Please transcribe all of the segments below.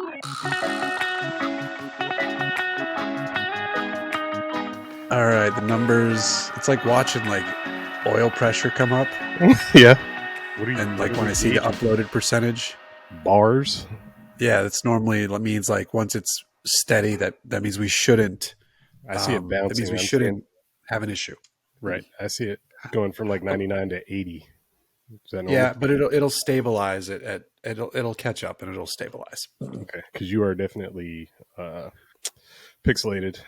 All right, the numbers. It's like watching like oil pressure come up, Yeah. and like when I see the uploaded percentage. Bars. Yeah, that's normally that means like once it's steady, that means we shouldn't. I see it bouncing. That means we shouldn't have an issue. Right. I see it going from like 99 to 80. Is that normal? Yeah, but it'll stabilize it at it'll catch up and it'll stabilize. Okay, because you are definitely pixelated.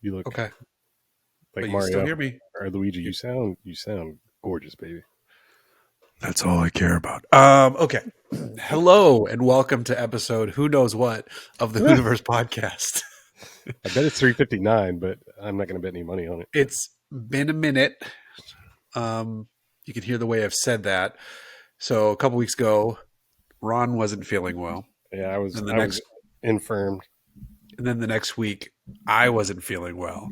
You look Okay, like but you Mario still hear me? or Luigi. You sound gorgeous, baby. That's all I care about. Okay. Hello and welcome to episode who knows what of the Hooniverse Podcast. I bet it's 359, but I'm not going to bet any money on it. It's been a minute. You can hear the way I've said that. So a couple weeks ago, Ron wasn't feeling well. Yeah, I was infirmed. And then the next week, I wasn't feeling well.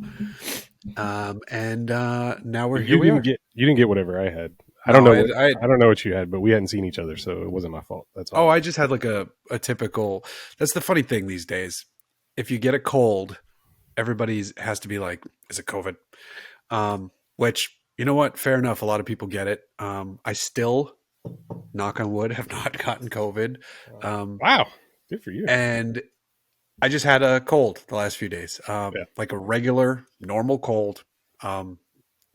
And now we're here. You didn't get whatever I had. I don't know. I don't know what you had, but we hadn't seen each other, so it wasn't my fault. That's all. Oh, I just had like a typical. That's the funny thing these days. If you get a cold, everybody has to be like, "Is it COVID?" Which, you know what? Fair enough. A lot of people get it. I still, knock on wood, have not gotten COVID. Wow, good for you. And I just had a cold the last few days, like a regular, normal cold.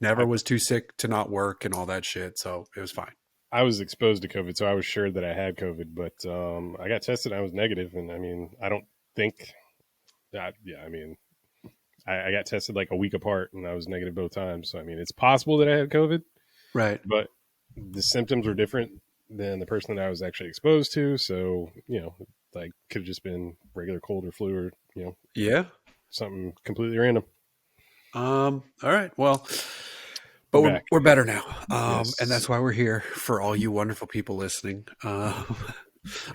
Never was too sick to not work and all that shit, so it was fine. I was exposed to COVID, so I was sure that I had COVID, but I got tested and I was negative, and I mean, I don't think that, I got tested like a week apart, and I was negative both times, so I mean, it's possible that I had COVID. Right. But the symptoms were different than the person that I was actually exposed to, so, like, could have just been regular cold or flu or, yeah, something completely random. All right, well... But we're better now, yes. And that's why we're here for all you wonderful people listening. I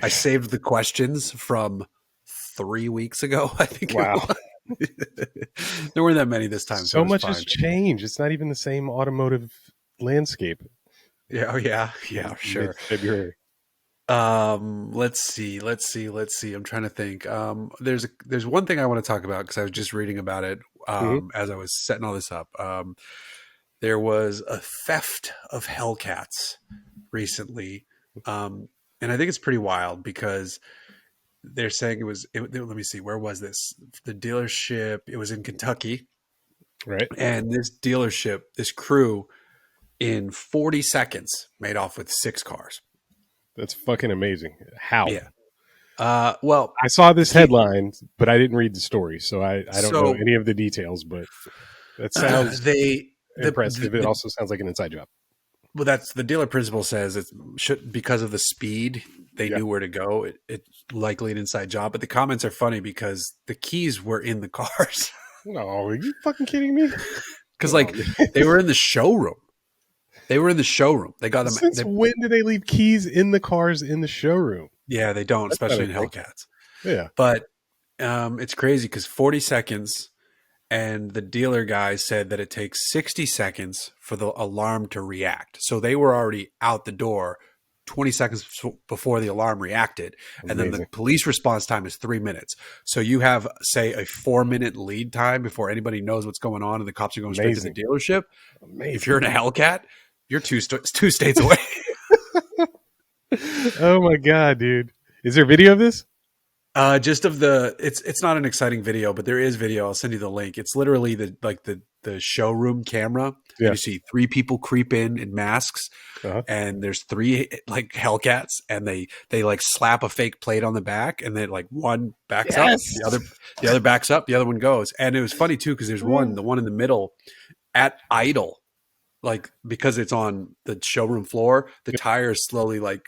saved the questions from 3 weeks ago, I think. Wow. There weren't that many this time. So much has changed. It's not even the same automotive landscape. Yeah. Oh, yeah. Yeah, sure. February. Let's see. I'm trying to think. There's one thing I want to talk about because I was just reading about it as I was setting all this up. There was a theft of Hellcats recently. And I think it's pretty wild because they're saying let me see, where was this? The dealership, it was in Kentucky. Right. And this dealership, this crew, in 40 seconds made off with 6 cars. That's fucking amazing. How? Yeah. Well, I saw this headline, but I didn't read the story, so I don't know any of the details, but that sounds... impressive. It also sounds like an inside job. Well, that's the dealer principal says it should, because of the speed they knew where to go. It's likely an inside job, but the comments are funny because the keys were in the cars. No, are you fucking kidding me? Because they were in the showroom. They got them. Since when do they leave keys in the cars in the showroom? Yeah, they don't, especially in Hellcats. Yeah, but it's crazy because 40 seconds. And the dealer guy said that it takes 60 seconds for the alarm to react. So they were already out the door 20 seconds before the alarm reacted. Amazing. And then the police response time is 3 minutes. So you have, say, a 4-minute lead time before anybody knows what's going on and the cops are going straight to the dealership. Amazing. If you're in a Hellcat, you're two states away. Oh my God, dude. Is there video of this? Just of it's not an exciting video, but there is video. I'll send you the link. It's literally the showroom camera. Yeah. You see 3 people creep in masks, and there's 3 like Hellcats, and they like slap a fake plate on the back, and then like one backs up, the other backs up, the other one goes. And it was funny too because there's the one in the middle at idle, like because it's on the showroom floor, the tires slowly like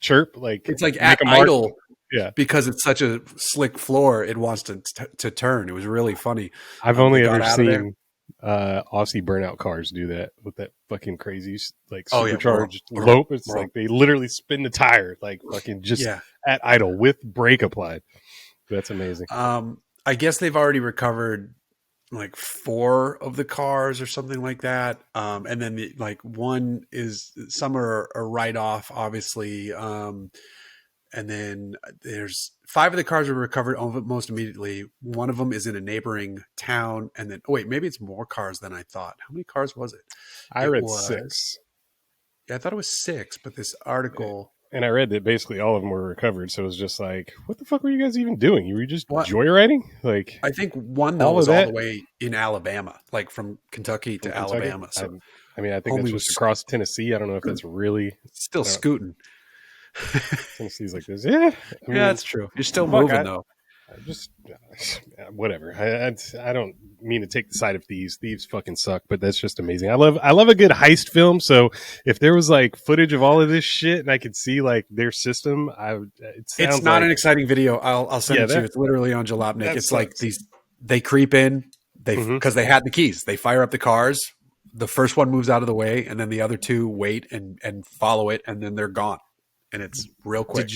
chirp, like it's like at idle. Yeah, because it's such a slick floor, it wants to turn. It was really funny. I've only ever seen Aussie burnout cars do that with that fucking crazy like supercharged lope. It's like they literally spin the tire like fucking just at idle with brake applied. That's amazing. I guess they've already recovered like 4 of the cars or something like that. And then one is some are a write off, obviously. and then there's 5 of the cars were recovered almost immediately. One of them is in a neighboring town, and then wait, maybe it's more cars than I thought. How many cars was it? I It read was 6. yeah, I thought it was 6, but this article. And I read that basically all of them were recovered. So it was just like, what the fuck were you guys even doing? You were just What? joyriding? Like, I think one though all of was all that the way in Alabama, like from Kentucky from to Kentucky? Alabama. So I mean, I think that's homie just was across Tennessee. I don't know if that's really, still I don't, scooting. Tennessee's like this. Yeah. I Yeah, mean, that's true. You're still fuck, moving though. I just whatever. I don't mean to take the side of thieves. Thieves fucking suck, but that's just amazing. I love a good heist film. So if there was like footage of all of this shit and I could see like their system, it sounds It's not like an exciting video. I'll send it to you. It's literally on Jalopnik. It's like they creep in, because they had the keys. They fire up the cars. The first one moves out of the way, and then the other 2 wait and follow it, and then they're gone. And it's real quick.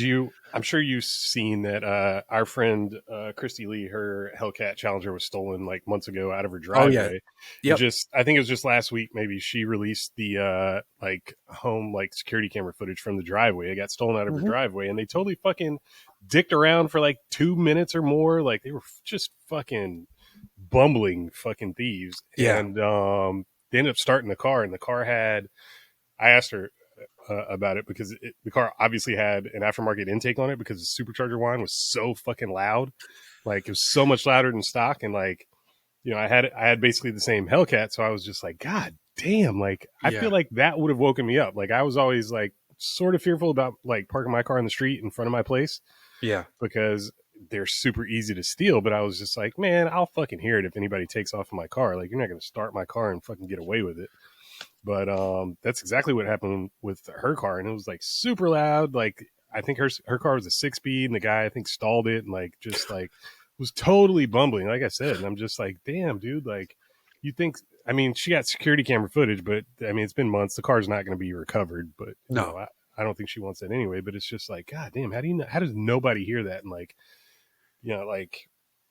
I'm sure you've seen that our friend Christy Lee, her Hellcat Challenger was stolen like months ago out of her driveway. Yep. I think it was just last week. Maybe she released the like home like security camera footage from the driveway. It got stolen out of her driveway, and they totally fucking dicked around for like 2 minutes or more. Like they were just fucking bumbling fucking thieves. Yeah. And they ended up starting the car, and the car had. I asked her about it because the car obviously had an aftermarket intake on it because the supercharger whine was so fucking loud. Like it was so much louder than stock. And like, you know, I had basically the same Hellcat. So I was just like, God damn. Like, I feel like that would have woken me up. Like I was always like sort of fearful about like parking my car in the street in front of my place. Yeah. Because they're super easy to steal. But I was just like, man, I'll fucking hear it if anybody takes off in my car. Like you're not going to start my car and fucking get away with it. But that's exactly what happened with her car, and it was like super loud. Like I think her car was a 6-speed, and the guy I think stalled it, and like just like was totally bumbling. Like I said, and I'm just like, damn, dude. Like you think? I mean, she got security camera footage, but I mean, it's been months. The car's not going to be recovered. But no, you know, I don't think she wants that anyway. But it's just like, God damn, how does nobody hear that and like, you know, like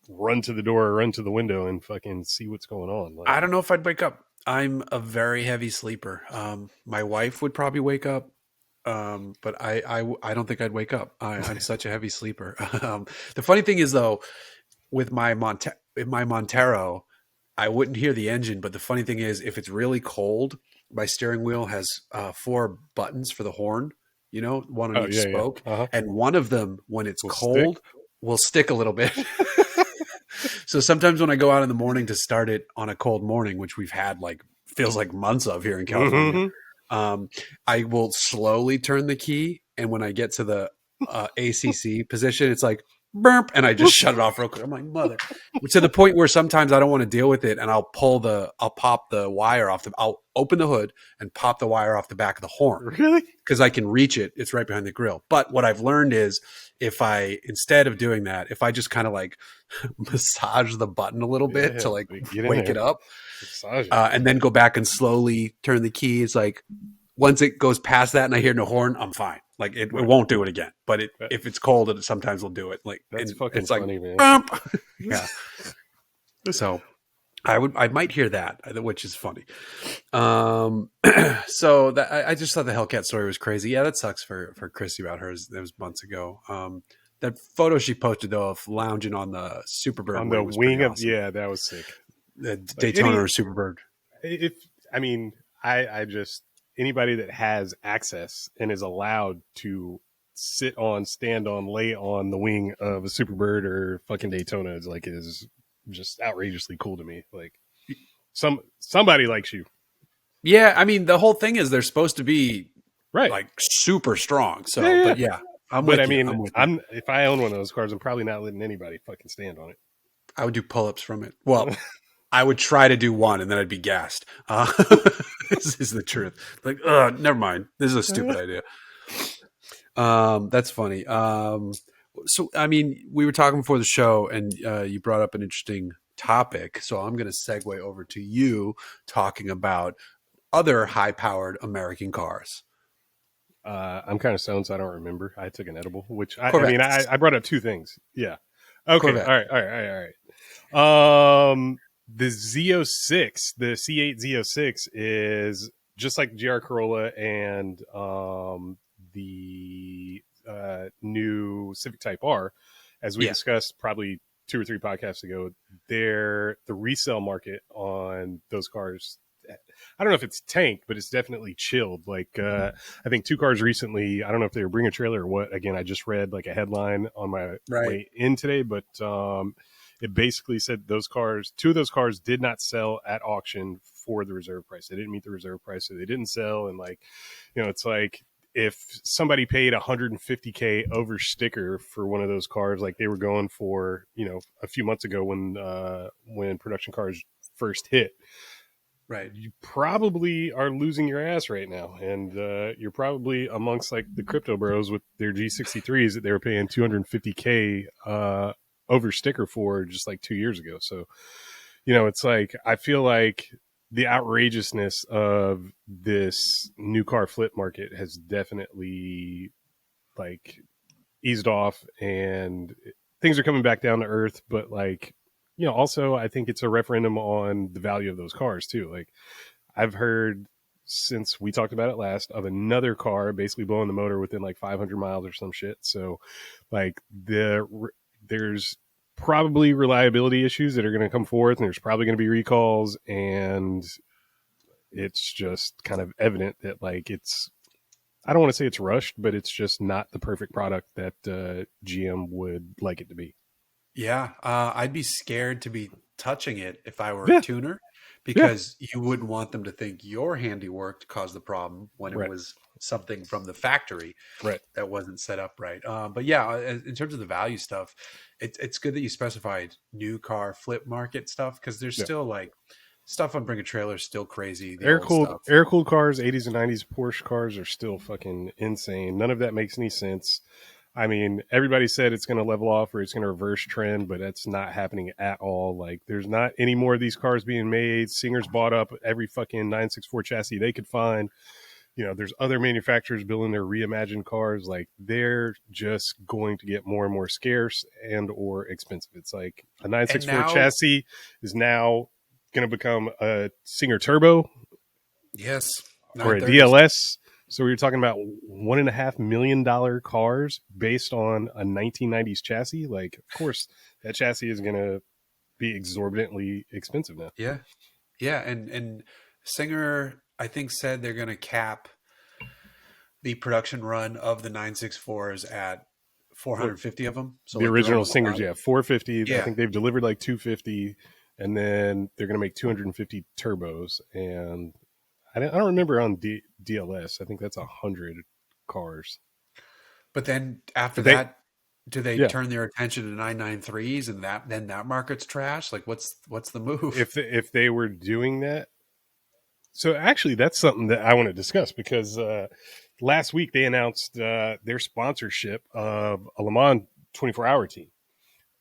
run to the door or run to the window and fucking see what's going on? Like, I don't know if I'd wake up. I'm a very heavy sleeper. My wife would probably wake up, but I don't think I'd wake up. I'm such a heavy sleeper. The funny thing is, though, with my Montero, I wouldn't hear the engine. But the funny thing is, if it's really cold, my steering wheel has 4 buttons for the horn. You know, one on each spoke, and one of them, when it's cold, will stick a little bit. So sometimes when I go out in the morning to start it on a cold morning, which we've had like feels like months of here in California, I will slowly turn the key, and when I get to the ACC position, it's like burp, and I just shut it off real quick. I'm like, mother, to the point where sometimes I don't want to deal with it, and I'll pop the wire off. I'll open the hood and pop the wire off the back of the horn, really, because I can reach it. It's right behind the grill. But what I've learned is, instead of doing that, if I just kind of like massage the button a little bit to like wake it up, and then go back and slowly turn the key, it's like once it goes past that and I hear no horn, I'm fine. Like it won't do it again. But if it's cold, it sometimes will do it. Like that's fucking it's funny, like, man. Yeah. So I might hear that, which is funny. So I just thought the Hellcat story was crazy. Yeah, that sucks for Chrissy about hers. That was months ago. That photo she posted though of lounging on the Superbird on the wing of awesome. Yeah, that was sick. The Daytona or Superbird. I just anybody that has access and is allowed to stand on, lay on the wing of a Superbird or fucking Daytona is just outrageously cool to me. Like somebody likes you. Yeah, I mean the whole thing is they're supposed to be right, like super strong. So, but yeah, if I own one of those cars, I'm probably not letting anybody fucking stand on it. I would do pull-ups from it. Well, I would try to do one and then I'd be gassed. This is the truth. Like, never mind. This is a stupid idea. That's funny. So, I mean, we were talking before the show and you brought up an interesting topic. So I'm going to segue over to you talking about other high-powered American cars. I'm kind of stoned, so I don't remember. I took an edible, which I brought up 2 things. Yeah. Okay. Corvette. All right. The Z06, the C8 Z06 is just like the GR Corolla and the new Civic Type R, as we Yeah. discussed probably 2 or 3 podcasts ago, the resale market on those cars, I don't know if it's tanked, but it's definitely chilled. Like, I think 2 cars recently, I don't know if they were bringing a trailer or what. Again, I just read like a headline on my Right. way in today, but it basically said 2 of those cars did not sell at auction for the reserve price. They didn't meet the reserve price, so they didn't sell. And like, it's like, if somebody paid $150K over sticker for one of those cars, like they were going for, a few months ago when production cars first hit, Right. you probably are losing your ass right now. And you're probably amongst like the crypto bros with their G63s that they were paying $250K over sticker for just like 2 years ago. So, it's like, I feel like the outrageousness of this new car flip market has definitely like eased off, and things are coming back down to earth. But like, also I think it's a referendum on the value of those cars too. Like, I've heard since we talked about it last of another car basically blowing the motor within like 500 miles or some shit. So like there's probably reliability issues that are going to come forth, and there's probably going to be recalls, and it's just kind of evident that like I don't want to say it's rushed, but it's just not the perfect product that GM would like it to be. Yeah. I'd be scared to be touching it if I were a Yeah, tuner, yeah, because you wouldn't want them to think your handiwork caused the problem when it right, was something from the factory right. that wasn't set up right. But yeah, in terms of the value stuff, it's good that you specified new car flip market stuff, because there's Yeah. still like stuff on Bring a Trailer is still crazy. The old stuff. Air cooled cars, 80s and 90s Porsche cars are still fucking insane. None of that makes any sense. I mean, everybody said it's going to level off or it's going to reverse trend, but that's not happening at all. Like, there's not any more of these cars being made. Singer's bought up every fucking 964 chassis they could find. There's other manufacturers building their reimagined cars. Like, they're just going to get more and more scarce and or expensive. It's like a 964 chassis is now going to become a Singer Turbo, Yes, or a 930s. DLS. So we were talking about $1.5 million cars based on a 1990s chassis. Like, of course, that chassis is going to be exorbitantly expensive now. Yeah, yeah, and Singer, I think, said they're going to cap the production run of the 964s at 450 of them. So The like they're original almost Singers, done. 450. I Yeah, think they've delivered like 250, and then they're going to make 250 turbos. And I don't remember on DLS. I think that's 100 cars. but then after But they, that, do they yeah, turn their attention to 993s, and that market's trash? Like, what's the move? if they were doing that. So actually, that's something that I want to discuss, because last week they announced their sponsorship of a Le Mans 24-hour team.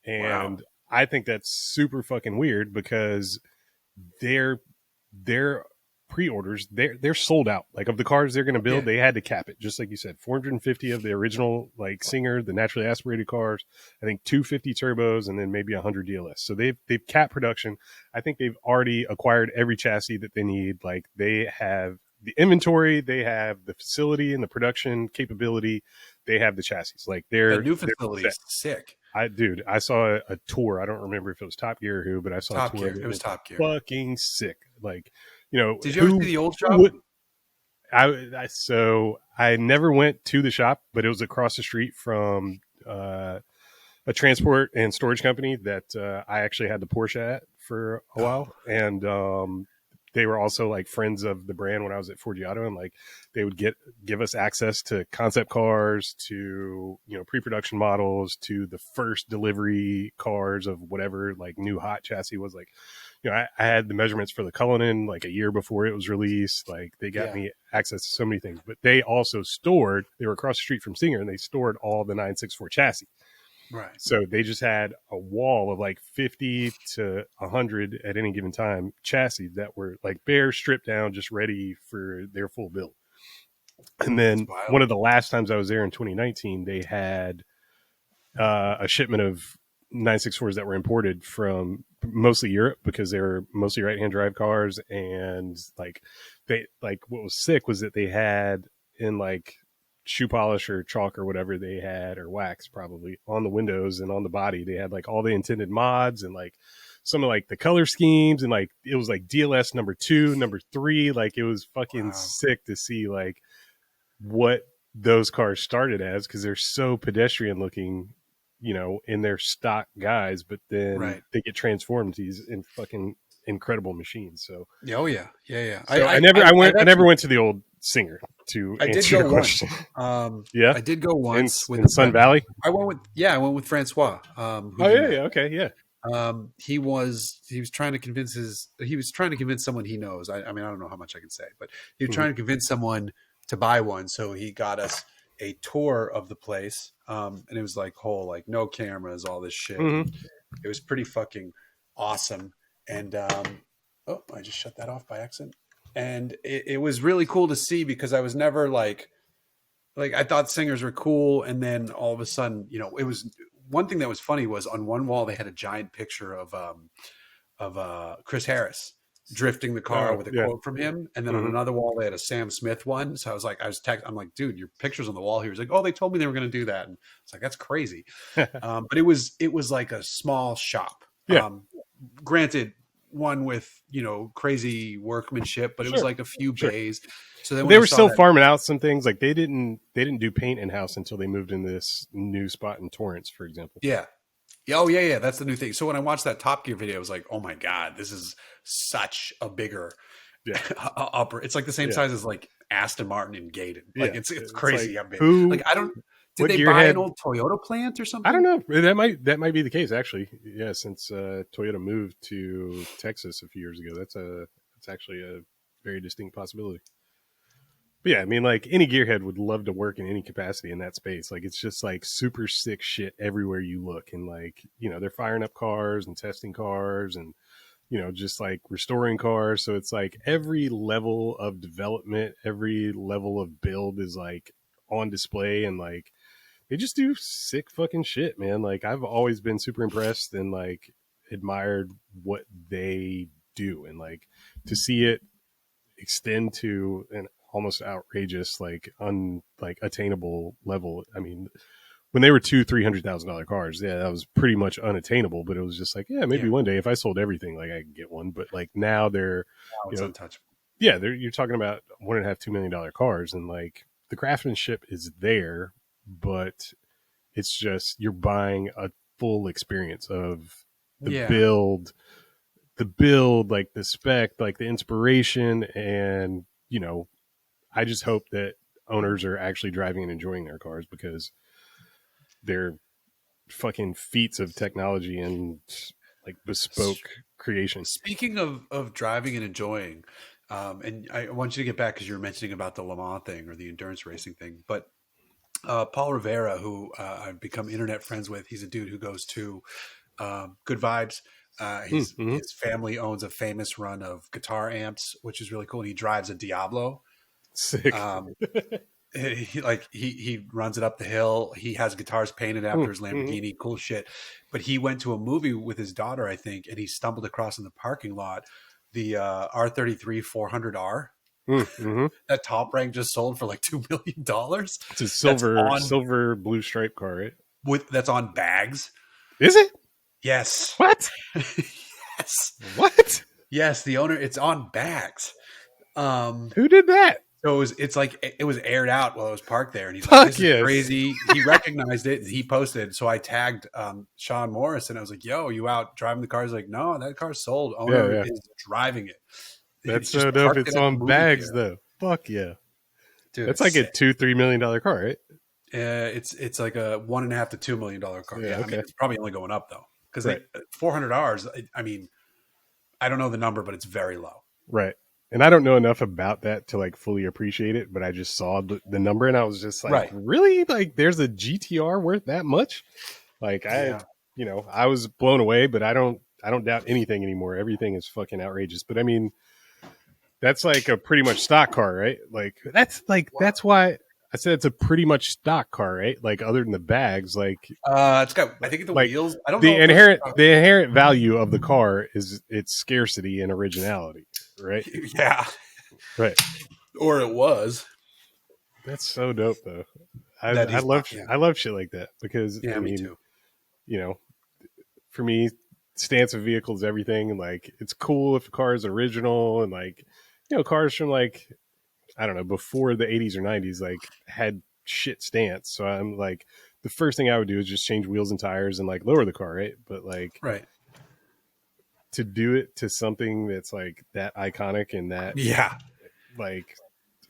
Wow. And I think that's super fucking weird, because their pre-orders, they're sold out. Like, of the cars they're going to build, Yeah, they had to cap it, just like you said. 450 of the original like Singer, the naturally aspirated cars. I think 250 turbos, and then maybe 100 DLS. So they've capped production. I think they've already acquired every chassis that they need. Like, they have the inventory, they have the facility and the production capability, they have the chassis. Like, the new they're facility set. is sick. I saw a tour. I don't remember if it was Top Gear or who, but I saw a Top tour Gear. of it. It It was was Top Gear. fucking sick. Like, Did you ever see who the old shop? would so I never went to the shop, but it was across the street from a transport and storage company that I actually had the Porsche at for a while, and they were also like friends of the brand when I was at Forgiato, and like they would give us access to concept cars, to pre-production models, to the first delivery cars of whatever like new hot chassis was. Like, I had the measurements for the Cullinan like a year before it was released. Like, they got me access to so many things, but they also they were across the street from Singer, and they stored all the 964 chassis. Right. So they just had a wall of like 50 to 100 at any given time chassis that were like bare, stripped down, just ready for their full build. And then one of the last times I was there in 2019, they had a shipment of 964s that were imported from mostly Europe, because they were mostly right-hand drive cars. And like what was sick was that they had in like shoe polish or chalk or whatever they had, or wax probably, on the windows and on the body. They had like all the intended mods and like some of like the color schemes, and like it was like DLS number 2, number 3. Like it was fucking sick to see like what those cars started as, because they're so pedestrian looking, you know, in their stock guys, but then they get transformed to these in fucking incredible machines. So oh yeah. So I never went to the old Singer to answer your question. Yeah, I did go once in Sun Valley. I went with Francois. Okay. He was trying to convince someone he knows. I mean, I don't know how much I can say, but he was trying to convince someone to buy one. So he got us a tour of the place. And it was like whole, like no cameras, all this shit. It was pretty fucking awesome. And, I just shut that off by accident. And it was really cool to see, because I was never like I thought Singers were cool. And then all of a sudden, you know, it was one thing that was funny was on one wall, they had a giant picture of Chris Harris drifting the car with a quote from him. And then on another wall, they had a Sam Smith one. So I was like, I'm like, dude, your picture's on the wall here. He's like, oh, they told me they were going to do that. And it's like, that's crazy. But it was like a small shop. Granted, one with, you know, crazy workmanship, but it was like a few bays. So then they were still farming out some things. Like they didn't do paint in house until they moved in this new spot in Torrance, for example. Yeah. Oh yeah. That's the new thing. So when I watched that Top Gear video, I was like, oh my God, this is such a bigger upper. It's like the same size as like Aston Martin and Gaydon. Like it's crazy how big. Like I don't. Did they buy an old Toyota plant or something? I don't know. That might be the case, actually. Yeah, since Toyota moved to Texas a few years ago, that's actually a very distinct possibility. But yeah, I mean, like any gearhead would love to work in any capacity in that space. Like it's just like super sick shit everywhere you look, and like, you know, they're firing up cars and testing cars and, you know, just like restoring cars. So it's like every level of development, every level of build is like on display, and like they just do sick fucking shit, man. Like I've always been super impressed and like admired what they do, and like to see it extend to an almost outrageous, like attainable level. I mean, when they were $200,000-$300,000 cars, yeah, that was pretty much unattainable, but it was just like, yeah, maybe one day if I sold everything, like I could get one. But like now they're, it's untouchable. Yeah, you're talking about $1.5-2 million cars, and like the craftsmanship is there, but it's just you're buying a full experience of the build, like the spec, like the inspiration. And, you know, I just hope that owners are actually driving and enjoying their cars, because they're fucking feats of technology and like bespoke creation. Speaking of driving and enjoying, and I want you to get back, because you were mentioning about the Le Mans thing or the endurance racing thing, but Paul Rivera, who I've become internet friends with, he's a dude who goes to Good Vibes. His family owns a famous run of guitar amps, which is really cool. And he drives a Diablo. Sick. He runs it up the hill. He has guitars painted after his Lamborghini. Cool shit. But he went to a movie with his daughter, I think, and he stumbled across in the parking lot the R33 400R. That top rank just sold for like $2 million. It's a silver blue stripe car, right? That's on bags. Is it? Yes. What? Yes. What? Yes, the owner. It's on bags. Who did that? So it's like it was aired out while it was parked there, and he's like, "This is crazy." He recognized it, and he posted. So I tagged Sean Morris, and I was like, "Yo, you out driving the car?" He's like, "No, that car's sold. Owner is driving it." That's so dope. It's on bags though. Fuck yeah, dude. That's like a $2-3 million car, right? It's like a $1.5 to $2 million car. Yeah, okay. I mean, it's probably only going up though, because 400 Rs. I mean, I don't know the number, but it's very low. Right. And I don't know enough about that to like fully appreciate it, but I just saw the number and I was just like, really? Like there's a GTR worth that much? Like I was blown away, but I don't doubt anything anymore. Everything is fucking outrageous. But I mean, that's like a pretty much stock car, right? Like that's why I said it's a pretty much stock car, right? Like other than the bags, like it's got, I think the wheels. I don't know. The inherent value value of the car is its scarcity and originality, right? Yeah, right. Or it was. That's so dope, though. that he's buying. Yeah, I love shit like that because I yeah, me mean, too. you know, for me, stance of vehicles, everything, and like it's cool if a car is original and like cars from like I don't know before the 80s or 90s like had shit stance. So I'm like the first thing I would do is just change wheels and tires and like lower the car, right? But like Right. to do it to something that's like that iconic and that Yeah, like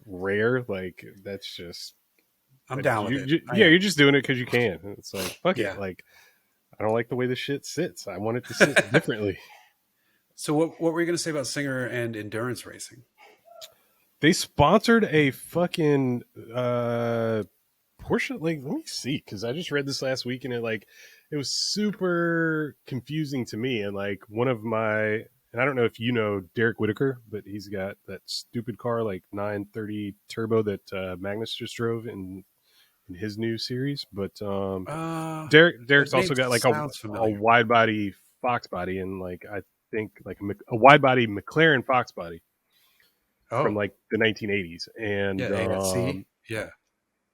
rare, like that's just I'm down with it. I yeah, am. you're just doing it because you can. And it's like fuck it, Yeah. like I don't like the way the shit sits. I want it to sit differently. So what were you going to say about Singer and endurance racing? They sponsored a fucking Porsche. Like, let me see, because I just read this last week and it was super confusing to me. And like one of my, and I don't know if you know Derek Whitaker, but he's got that stupid car like 930 turbo that Magnus just drove in his new series. But Derek's That also name got like sounds a familiar. wide body Fox body and like I think like a wide body McLaren Fox body from Oh, like the 1980s. yeah, And ASC. Yeah.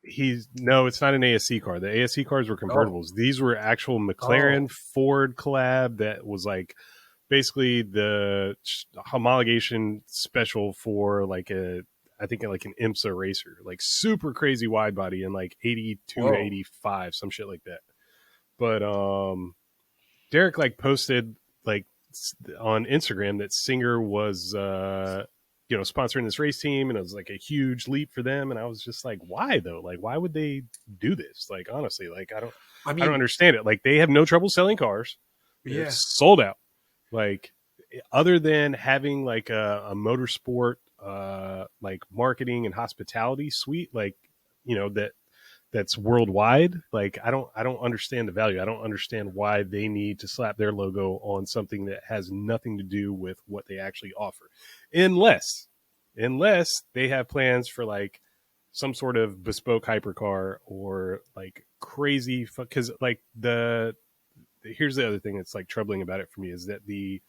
he's no, it's not an ASC car. The ASC cars were Oh, convertibles. These were actual oh, McLaren Ford collab that was like basically the homologation special for like a I think like an IMSA racer, like super crazy wide body and like 82 to whoa. 85, some shit like that. But Derek like posted like on Instagram that Singer was sponsoring this race team and it was like a huge leap for them and I was just like why though? Like why would they do this? Like honestly, like I I don't mean, understand it. Like they have no trouble selling cars. They're yeah. sold out. Like other than having like a motorsport like marketing and hospitality suite like that's worldwide. Like I don't understand the value. I don't understand why they need to slap their logo on something that has nothing to do with what they actually offer. Unless they have plans for like some sort of bespoke hypercar or like crazy cuz like here's the other thing that's like troubling about it for me is that the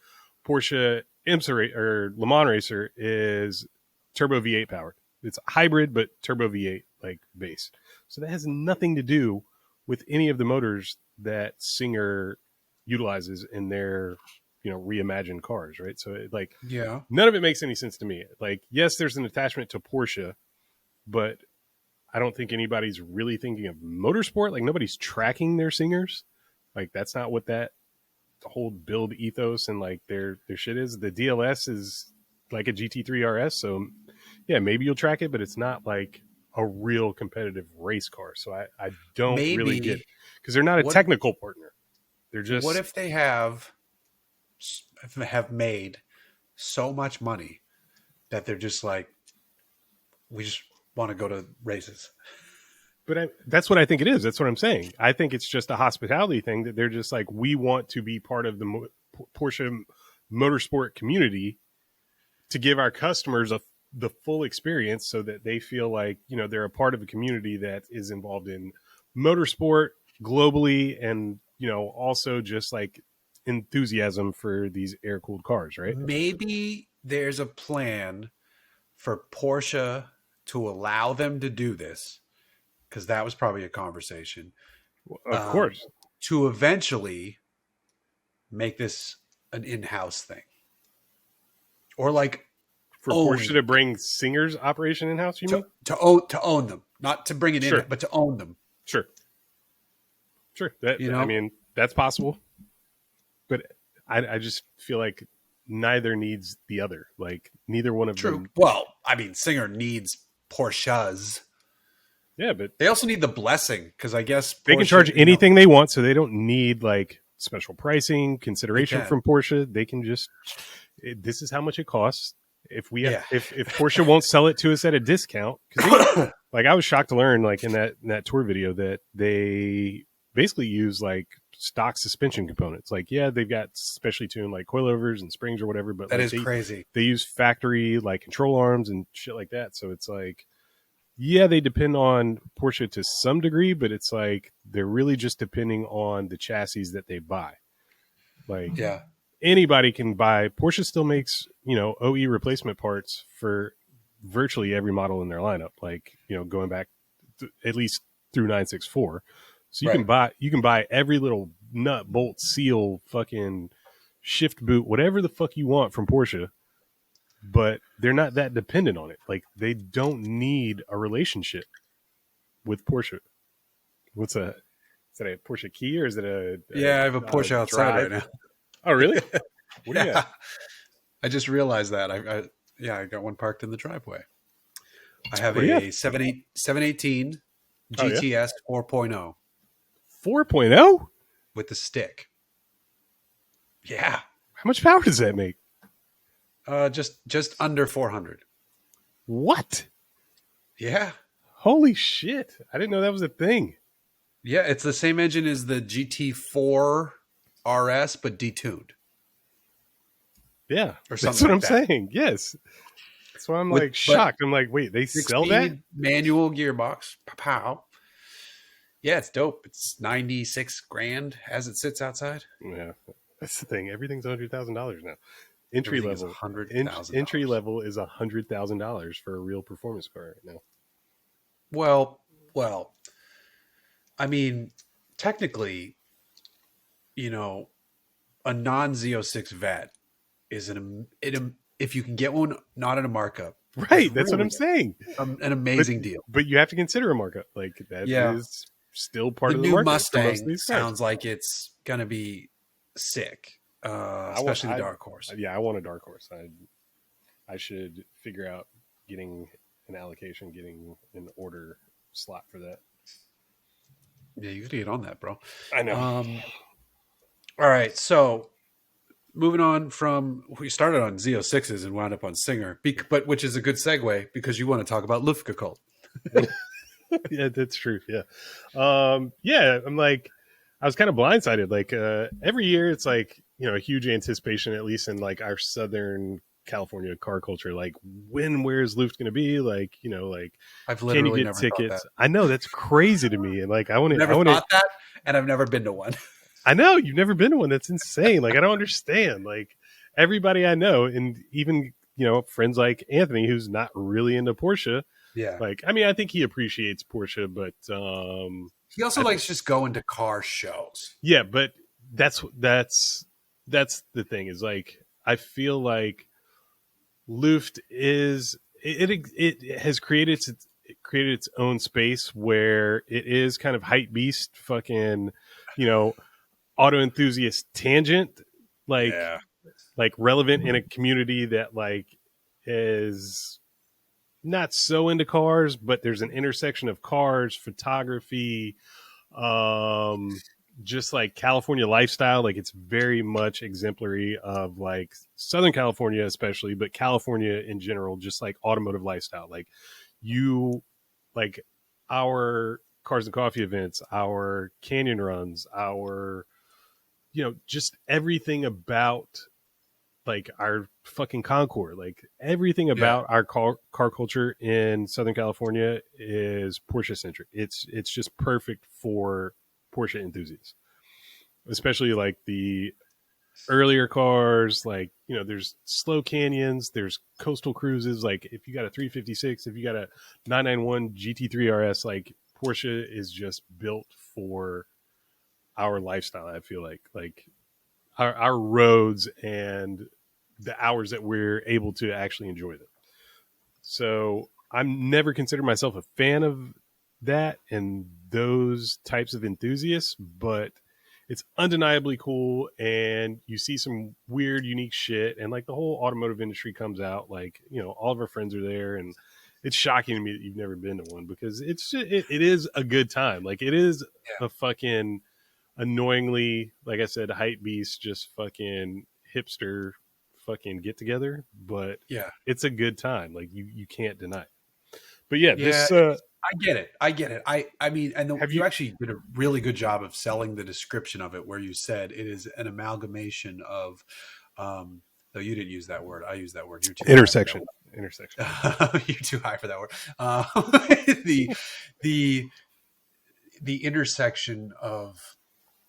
Porsche IMSA or Le Mans racer is turbo V8 powered. It's hybrid, but turbo V8 like base. So that has nothing to do with any of the motors that Singer utilizes in their reimagined cars, right? So like Yeah. none of it makes any sense to me. Like yes, there's an attachment to Porsche, but I don't think anybody's really thinking of motorsport. Like nobody's tracking their Singers. Like that's not what that whole build ethos and like their shit is. The DLS is like a GT3 RS, so yeah, maybe you'll track it, but it's not like a real competitive race car. So I don't really get Maybe it because they're not a what technical partner. They're what just if they have made so much money that they're just like, we just want to go to races. but that's what I think it is. That's what I'm saying. I think it's just a hospitality thing that they're just like, we want to be part of the Porsche motorsport community to give our customers the full experience so that they feel like, they're a part of a community that is involved in motorsport globally and, also just like enthusiasm for these air cooled cars, right? Maybe there's a plan for Porsche to allow them to do this, because that was probably a conversation, Of um, course. to eventually make this an in-house thing, or like For Porsche own to bring Singer's operation in house, you mean? to own them, not to bring it in, Sure. but to own them. Sure. Sure. That, You I know, mean, that's possible. But I just feel like neither needs the other. Like neither one of true. them. Well, I mean, Singer needs Porsches. Yeah, but They also need the blessing, because I guess they can charge Porsche, anything they want, so they don't need like special pricing they consideration can. from Porsche. They can just this is how much it costs. If we Yeah. if Porsche won't sell it to us at a discount, like I was shocked to learn like in that tour video that they basically use like stock suspension components. Like yeah, they've got specially tuned like coilovers and springs or whatever, but That like is crazy. they use factory like control arms and shit like that. So it's like yeah, they depend on Porsche to some degree, but it's like they're really just depending on the chassis that they buy. Like Yeah. anybody can buy. Porsche still makes OE replacement parts for virtually every model in their lineup, like, going back at least through 964. So you can buy every little nut, bolt, seal, fucking shift boot, whatever the fuck you want from Porsche, but they're not that dependent on it. Like, they don't need a relationship with Porsche. What's a Is that a Porsche key, or is it Yeah, I have a Porsche outside drive? right now. Oh, really? What do you got? I just realized that. I got one parked in the driveway. I have What do you a have? 718 Oh, yeah? GTS 4.0 4.0? with the stick. Yeah. How much power does that make? Just under 400. What? Yeah. Holy shit. I didn't know that was a thing. Yeah, it's the same engine as the GT4 RS, but detuned. Yeah. Or That's something what like I'm that. saying. Yes. That's why I'm With- like shocked. I'm like, wait, they sell that? 6-speed manual gearbox. Pow. Yeah, it's dope. It's 96 grand as it sits outside. Yeah. That's the thing. Everything's $100,000 now. Entry Everything is level. $100,000. Entry level is $100,000 for a real performance car right now. Well, I mean, technically, a non-Z06 vet is if you can get one not at a markup. Right. That's what I'm saying. An amazing deal. But you have to consider a markup. Like, that is still part The of the new market. Mustang sounds like it's going to be sick, especially the Dark Horse. Yeah, I want a Dark Horse. I should figure out getting an allocation, getting an order slot for that. Yeah, you got to get on that, bro. I know. All right, so moving on from, we started on Z06s and wound up on Singer, but which is a good segue because you want to talk about Luftgekühlt. Yeah, that's true. Yeah. Yeah, I'm like, I was kind of blindsided. Like, every year it's like, a huge anticipation, at least in like our Southern California car culture. Like, where's Luft going to be? Like, I've can literally you get never tickets? thought that. I know, that's crazy to me. And like, I want to, Thought that, and I've never been to one. I know you've never been to one. That's insane. Like, I don't understand. Like, everybody I know, and even, friends like Anthony, who's not really into Porsche. Yeah. Like, I mean, I think he appreciates Porsche, but he also likes just going to car shows. Yeah, but that's the thing, is like, I feel like Luft is it has created its own space where it is kind of hype beast, fucking, auto enthusiast tangent, like relevant in a community that like is not so into cars, but there's an intersection of cars, photography, just like California lifestyle. Like, it's very much exemplary of like Southern California, especially, but California in general, just like automotive lifestyle. Like, our Cars and Coffee events, our canyon runs, our, just everything about like our fucking Concord, like everything about our car culture in Southern California is Porsche centric. It's just perfect for Porsche enthusiasts, especially like the earlier cars. Like, there's slow canyons, there's coastal cruises. Like, if you got a 356, if you got a 991 GT3 RS, like, Porsche is just built for our lifestyle. I feel like our roads and the hours that we're able to actually enjoy them. So I'm never considered myself a fan of that and those types of enthusiasts, but it's undeniably cool. And you see some weird, unique shit. And like, the whole automotive industry comes out, like, all of our friends are there, and it's shocking to me that you've never been to one, because it is a good time. Like, it is a fucking annoyingly, like I said, hype beast, just fucking hipster fucking get together, but it's a good time. Like, you can't deny it. But this I get it. I mean, and you actually did a really good job of selling the description of it, where you said it is an amalgamation of though you didn't use that word, I use that word. You're too intersection. You're too high for that word. The intersection of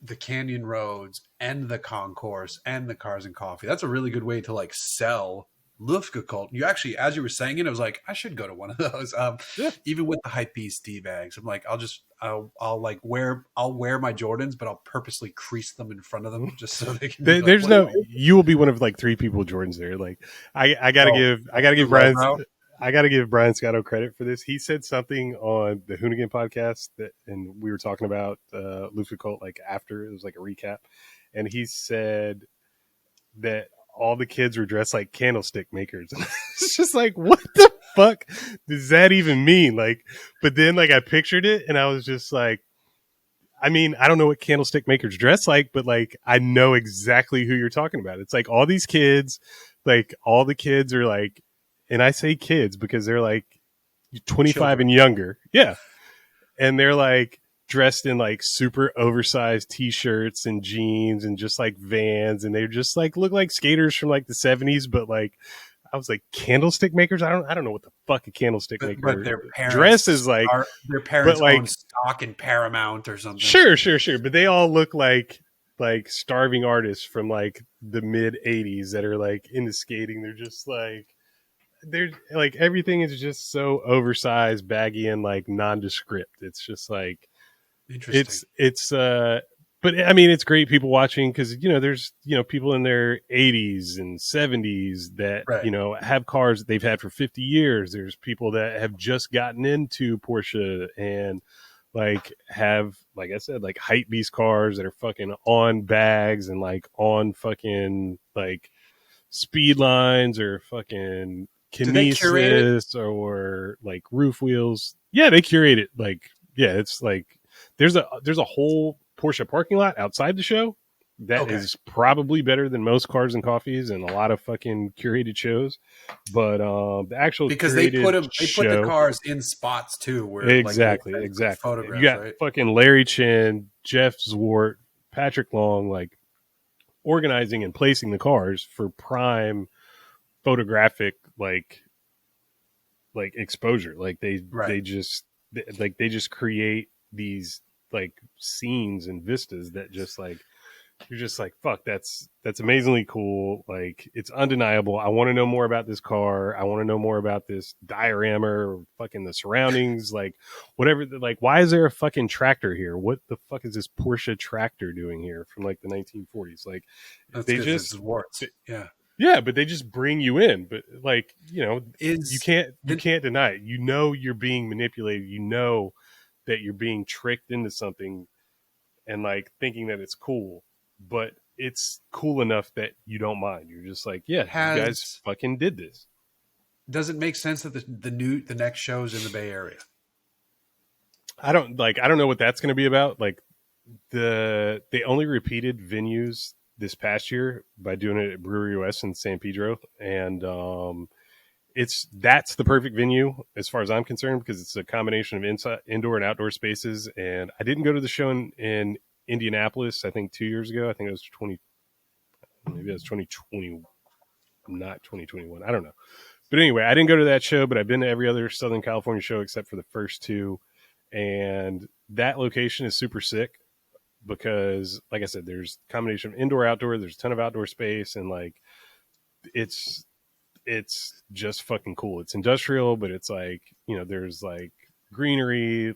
the canyon roads and the concourse and the Cars and Coffee. That's a really good way to like sell Luftgekühlt. You actually, as you were saying it, I was like, I should go to one of those. Yeah. Even with the hype beast D bags, I'm like, I'll like I'll wear my Jordans, but I'll purposely crease them in front of them just so they can be like, There's what do no, I? you will be one of like 3 people with Jordans there. Like I gotta Oh, give, I gotta too give Brian, lowbrow. I gotta give Brian Scotto credit for this. He said something on the Hoonigan podcast that, and we were talking about Luffy Cult like after it was like a recap, and he said that all the kids were dressed like candlestick makers. It's just like, what the fuck does that even mean? Like, but then like I pictured it and I was just like, I mean, I don't know what candlestick makers dress like, but like I know exactly who you're talking about. It's like all these kids, like all the kids are like, and I say kids because they're like 25 Children. and younger. Yeah. And they're like dressed in like super oversized t-shirts and jeans and just like Vans, and they just like look like skaters from like the 70s, but like I was like, candlestick makers? I don't know what the fuck a candlestick But maker their dress parents is like, are their but parents own like stock in Paramount or something. sure, but they all look like starving artists from like the mid 80s that are like into skating. They're just like, they're like, everything is just so oversized, baggy, and like nondescript. It's just like, Interesting. it's but I mean, it's great people watching because, you know, there's, you know, people in their 80s and 70s that, Right. you know, have cars that they've had for 50 years. There's people that have just gotten into Porsche and like have, like I said, like hype beast cars that are fucking on bags and like on fucking like speed lines or fucking Do they curate it? kinesis or like roof wheels. Yeah, they curate it. Like, yeah, it's like there's a whole Porsche parking lot outside the show that Okay. is probably better than most Cars and Coffees and a lot of fucking curated shows. But the actual Because they curated put the show, cars in spots too, where like it makes exactly, sense for the exactly. You photographs, got right? fucking Larry Chin, Jeff Zwart, Patrick Long, like organizing and placing the cars for prime photographic like exposure. Like Right. they just create these like scenes and vistas that just like, you're just like, fuck, that's amazingly cool. Like, it's undeniable. I want to know more about this car. I want to know more about this diorama or fucking the surroundings, like whatever. Like, why is there a fucking tractor here? What the fuck is this Porsche tractor doing here from like the 1940s? Like, That's they because it's just warts. Yeah. yeah, but they just bring you in. But like, you know, Is you the can't deny it. You know you're being manipulated. You know that you're being tricked into something and like thinking that it's cool, but it's cool enough that you don't mind. You're just like, yeah, you guys has fucking did this. does it make sense that the next show is in the Bay Area? I don't know what that's going to be about. Like they only repeated venues this past year by doing it at Brewery West in San Pedro, and that's the perfect venue as far as I'm concerned because it's a combination of indoor and outdoor spaces. And I didn't go to the show in Indianapolis. I think 2 years ago. I think it was 2020, not 2021. I don't know. But anyway, I didn't go to that show, but I've been to every other Southern California show except for the first two. And that location is super sick because, like I said, there's a combination of indoor, outdoor. There's a ton of outdoor space, and like it's just fucking cool. It's industrial, but it's like, you know, there's like greenery.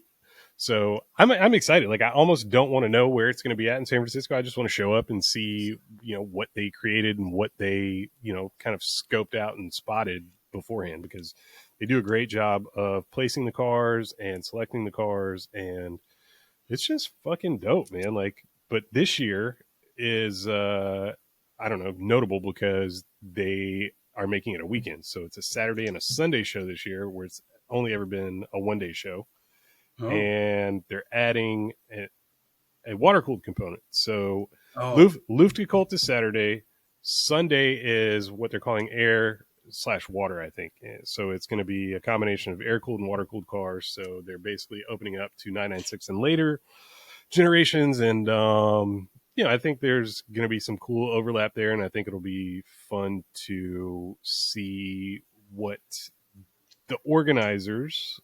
So I'm excited. Like, I almost don't want to know where it's going to be at in San Francisco. I just want to show up and see, you know, what they created and what they, you know, kind of scoped out and spotted beforehand, because they do a great job of placing the cars and selecting the cars, and it's just fucking dope, man. Like, but this year is I don't know, notable because they are making it a weekend. So it's a Saturday and a Sunday show this year, where it's only ever been a 1 day show, Oh. and they're adding a water cooled component. So Oh. Luftgekühlt is Saturday. Sunday is what they're calling air/water, I think. So it's going to be a combination of air cooled and water cooled cars. So they're basically opening it up to 996 and later generations. And, you know, I think there's going to be some cool overlap there. And I think it'll be fun to see what the organizers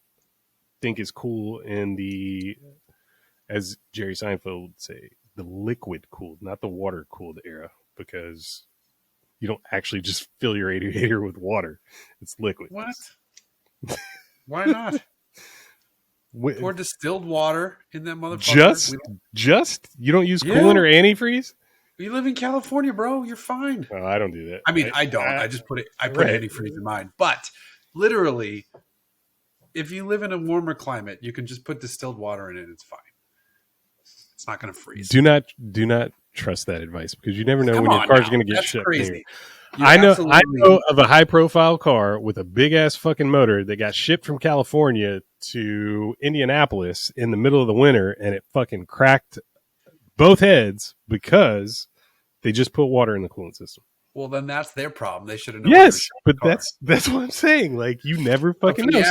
think is cool in the, as Jerry Seinfeld would say, the liquid cooled, not the water cooled era, because You don't actually just fill your radiator with water. It's liquid. What? Why not? Pour distilled water in that motherfucker. Just? You don't use coolant or antifreeze? You live in California, bro. You're fine. No, I don't do that. I mean, I don't. I just put antifreeze in mine. But literally, if you live in a warmer climate, you can just put distilled water in it. It's fine. It's not going to freeze. Do not trust that advice because you never know when your car's going to get shipped. Crazy. I know of a high profile car with a big ass fucking motor that got shipped from California to Indianapolis in the middle of the winter, and it fucking cracked both heads because they just put water in the coolant system. Well, then that's their problem. They should have known. Yes, but that's what I'm saying. Like, you never fucking know.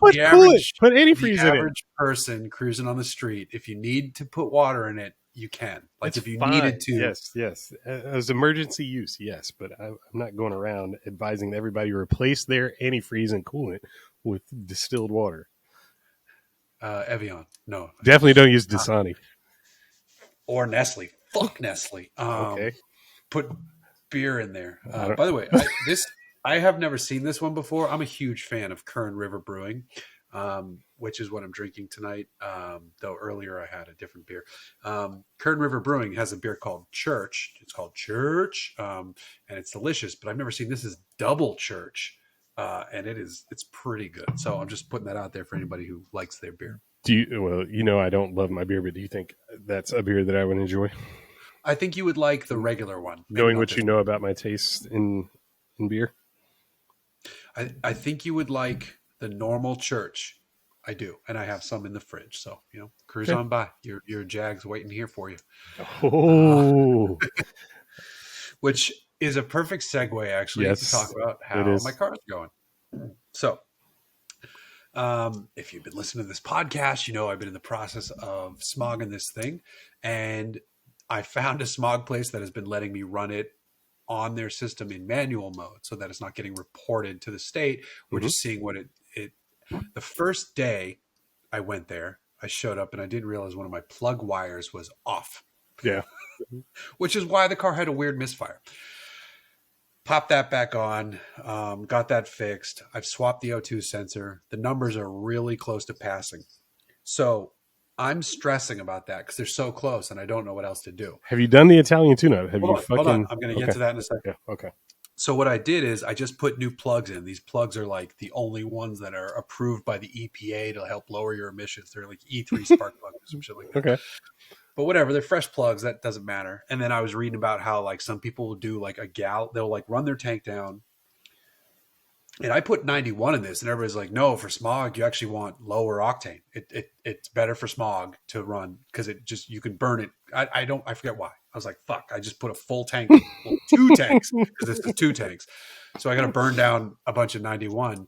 Put antifreeze in it. The average person cruising on the street, if you need to put water in it, you can. Like, if you needed to. Yes. As emergency use, yes. But I'm not going around advising everybody to replace their antifreeze and coolant with distilled water. Evian. No. Definitely don't use Dasani. Or Nestle. Fuck Nestle. Okay. Put beer in there. By the way, I have never seen this one before. I'm a huge fan of Kern River Brewing, which is what I'm drinking tonight. Though earlier I had a different beer. Kern River Brewing has a beer called Church. It's called Church, and it's delicious. But I've never seen this. Is Double Church, and it's pretty good. So I'm just putting that out there for anybody who likes their beer. I don't love my beer, but do you think that's a beer that I would enjoy? I think you would like the regular one. Knowing what you know about my taste in beer? I think you would like the normal Church. I do. And I have some in the fridge. So, cruise on by. Your Jag's waiting here for you. Oh. Which is a perfect segue, actually, to talk about how my car's going. So, if you've been listening to this podcast, I've been in the process of smogging this thing. And I found a smog place that has been letting me run it on their system in manual mode so that it's not getting reported to the state. We're just seeing what the first day I went there, I showed up and I didn't realize one of my plug wires was off. Yeah. Which is why the car had a weird misfire. Popped that back on, got that fixed. I've swapped the O2 sensor. The numbers are really close to passing. So I'm stressing about that because they're so close and I don't know what else to do. Have you done the Italian tune-up? Hold on. I'm going to get to that in a second. Yeah, okay. So what I did is I just put new plugs in. These plugs are like the only ones that are approved by the EPA to help lower your emissions. They're like E3 spark plugs or some shit like that. Okay. But whatever, they're fresh plugs. That doesn't matter. And then I was reading about how like some people will do like they'll like run their tank down. And I put 91 in this, and everybody's like, "No, for smog, you actually want lower octane. It's better for smog to run because you can burn it." I forget why. I was like, "Fuck!" I just put a full tank, 2 tanks because this is 2 tanks. So I got to burn down a bunch of 91,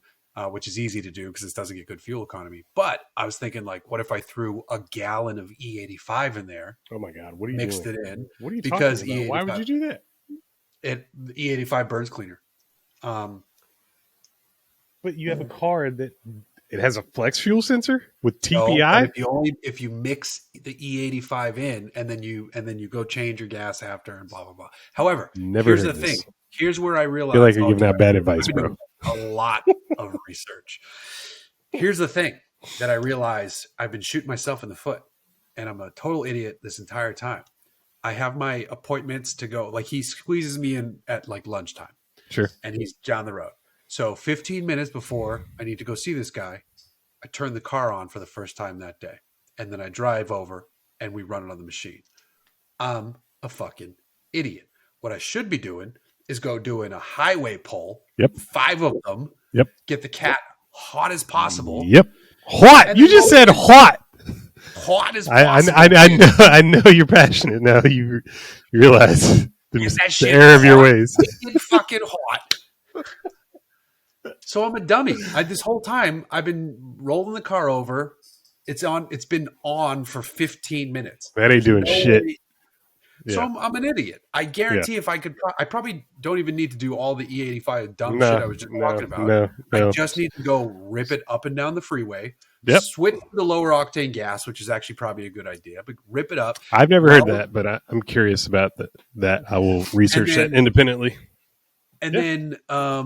which is easy to do because this doesn't get good fuel economy. But I was thinking, like, what if I threw a gallon of E85 in there? Oh my god, what are you mixed doing? it in? What are you because talking about? Why would you do that? The E85 burns cleaner. But you have a car that it has a flex fuel sensor with TPI. No, if you mix the E85 in and then you go change your gas after and blah blah blah. However, here's the thing. Here's where I realized. I feel like you're giving out bad advice, bro. A lot of research. Here's the thing that I realized: I've been shooting myself in the foot, and I'm a total idiot this entire time. I have my appointments to go. Like he squeezes me in at like lunchtime. Sure. And he's down the road. So 15 minutes before I need to go see this guy, I turn the car on for the first time that day. And then I drive over and we run it on the machine. I'm a fucking idiot. What I should be doing is go doing a highway pull. Yep. 5 of them. Yep. Get the cat hot as possible. Yep. Hot. You just said hot. Hot as possible. I know you're passionate now. You realize the error of your ways. It's fucking hot. So I'm a dummy. This whole time I've been rolling the car over. It's been on for 15 minutes. That ain't doing shit. So I'm an idiot. I guarantee if I could, I probably don't even need to do all the E85 dumb shit I was just talking about. No. I just need to go rip it up and down the freeway. Yep. Switch to the lower octane gas, which is actually probably a good idea. But rip it up. I've never heard that, but I'm curious about that. I will research that independently. And Yeah.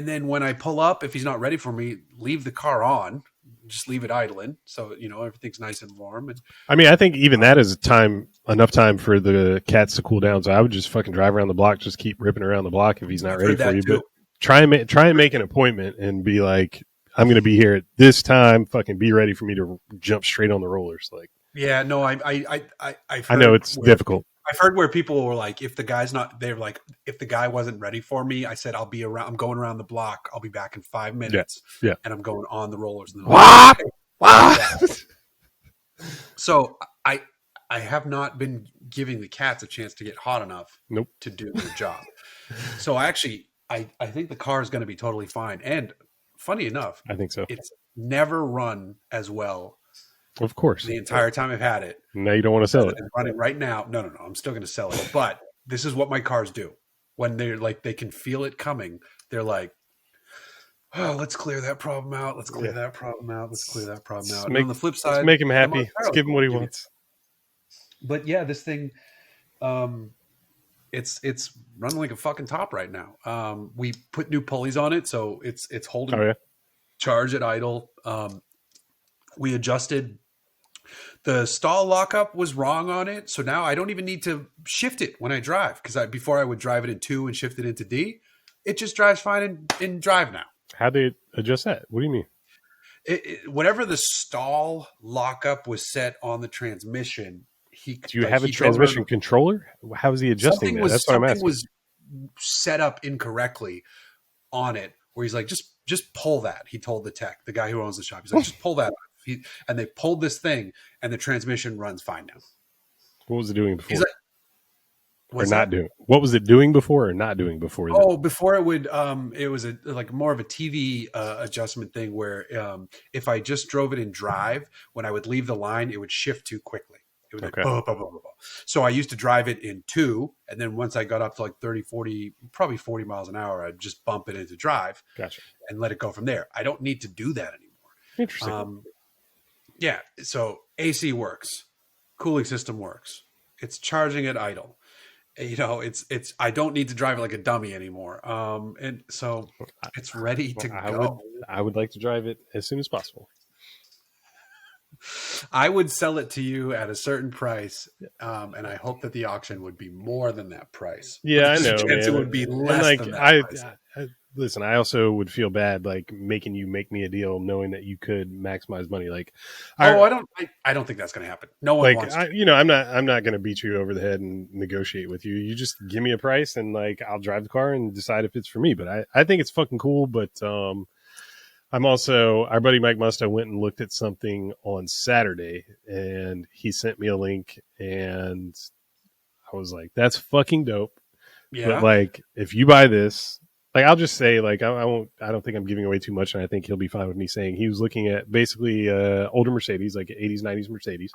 then when I pull up, if he's not ready for me, leave the car on, just leave it idling, so everything's nice and warm. And I mean, I think even that is enough time for the cats to cool down. So I would just fucking drive around the block, just keep ripping around the block if he's not I've ready heard for that you. too. But try and make an appointment and be like, I'm going to be here at this time. Fucking be ready for me to jump straight on the rollers. Like, Yeah, no, I've I know heard it's difficult. I've heard where people were like, if the guy's not, they're like, if the guy wasn't ready for me, I said, I'll be around. I'm going around the block. I'll be back in 5 minutes. Yeah. And I'm going on the rollers. And Wah! okay. Wah! So I have not been giving the cats a chance to get hot enough Nope. to do their job. So I think the car is going to be totally fine. And funny enough, I think so. it's never run as well Of course. the entire time I've had it. Now you don't want to sell it. It's running right now. No. I'm still going to sell it. But this is what my cars do. When they're like, they can feel it coming. They're like, oh, let's clear that problem out. Let's clear that problem out. Let's clear that problem out. And on the flip side, let's make him happy. Montero, Let's give him what he wants. But yeah, this thing, it's running like a fucking top right now. We put new pulleys on it, so it's holding charge at idle. We adjusted. The stall lockup was wrong on it, so now I don't even need to shift it when I drive, because before I would drive it in 2 and shift it into D. It just drives fine in drive now. How do you adjust that? What do you mean? Whatever the stall lockup was set on the transmission, do you have a transmission controller? How is he adjusting that? That's what I'm asking. Something was set up incorrectly on it, where he's like, just pull that. He told the tech, the guy who owns the shop, he's like, just pull that off. And they pulled this thing, and the transmission runs fine now. What was it doing before? He's like, or not doing? What was it doing before or not doing before? Oh, before it would, it was like more of a TV adjustment thing where if I just drove it in drive, when I would leave the line, it would shift too quickly. It would like, bah, bah, bah, bah, bah. So I used to drive it in 2, and then once I got up to like 30, 40, probably 40 miles an hour, I'd just bump it into drive. Gotcha. And let it go from there. I don't need to do that anymore. Interesting. Yeah, so AC works, cooling system works. It's charging at idle. It's I don't need to drive it like a dummy anymore. And so it's ready to go. I would like to drive it as soon as possible. I would sell it to you at a certain price, and I hope that the auction would be more than that price. Yeah, I know, man. It would be less than that price. Listen, I also would feel bad like making you make me a deal knowing that you could maximize money. Like, I don't think that's going to happen. No one wants to. I'm not going to beat you over the head and negotiate with you. You just give me a price and like I'll drive the car and decide if it's for me. But I think it's fucking cool. But I'm also, our buddy Mike Musto went and looked at something on Saturday and he sent me a link and I was like, that's fucking dope. Yeah. But like, if you buy this, like, I'll just say, like, I don't think I'm giving away too much, and I think he'll be fine with me saying he was looking at basically older Mercedes, like 80s, 90s Mercedes.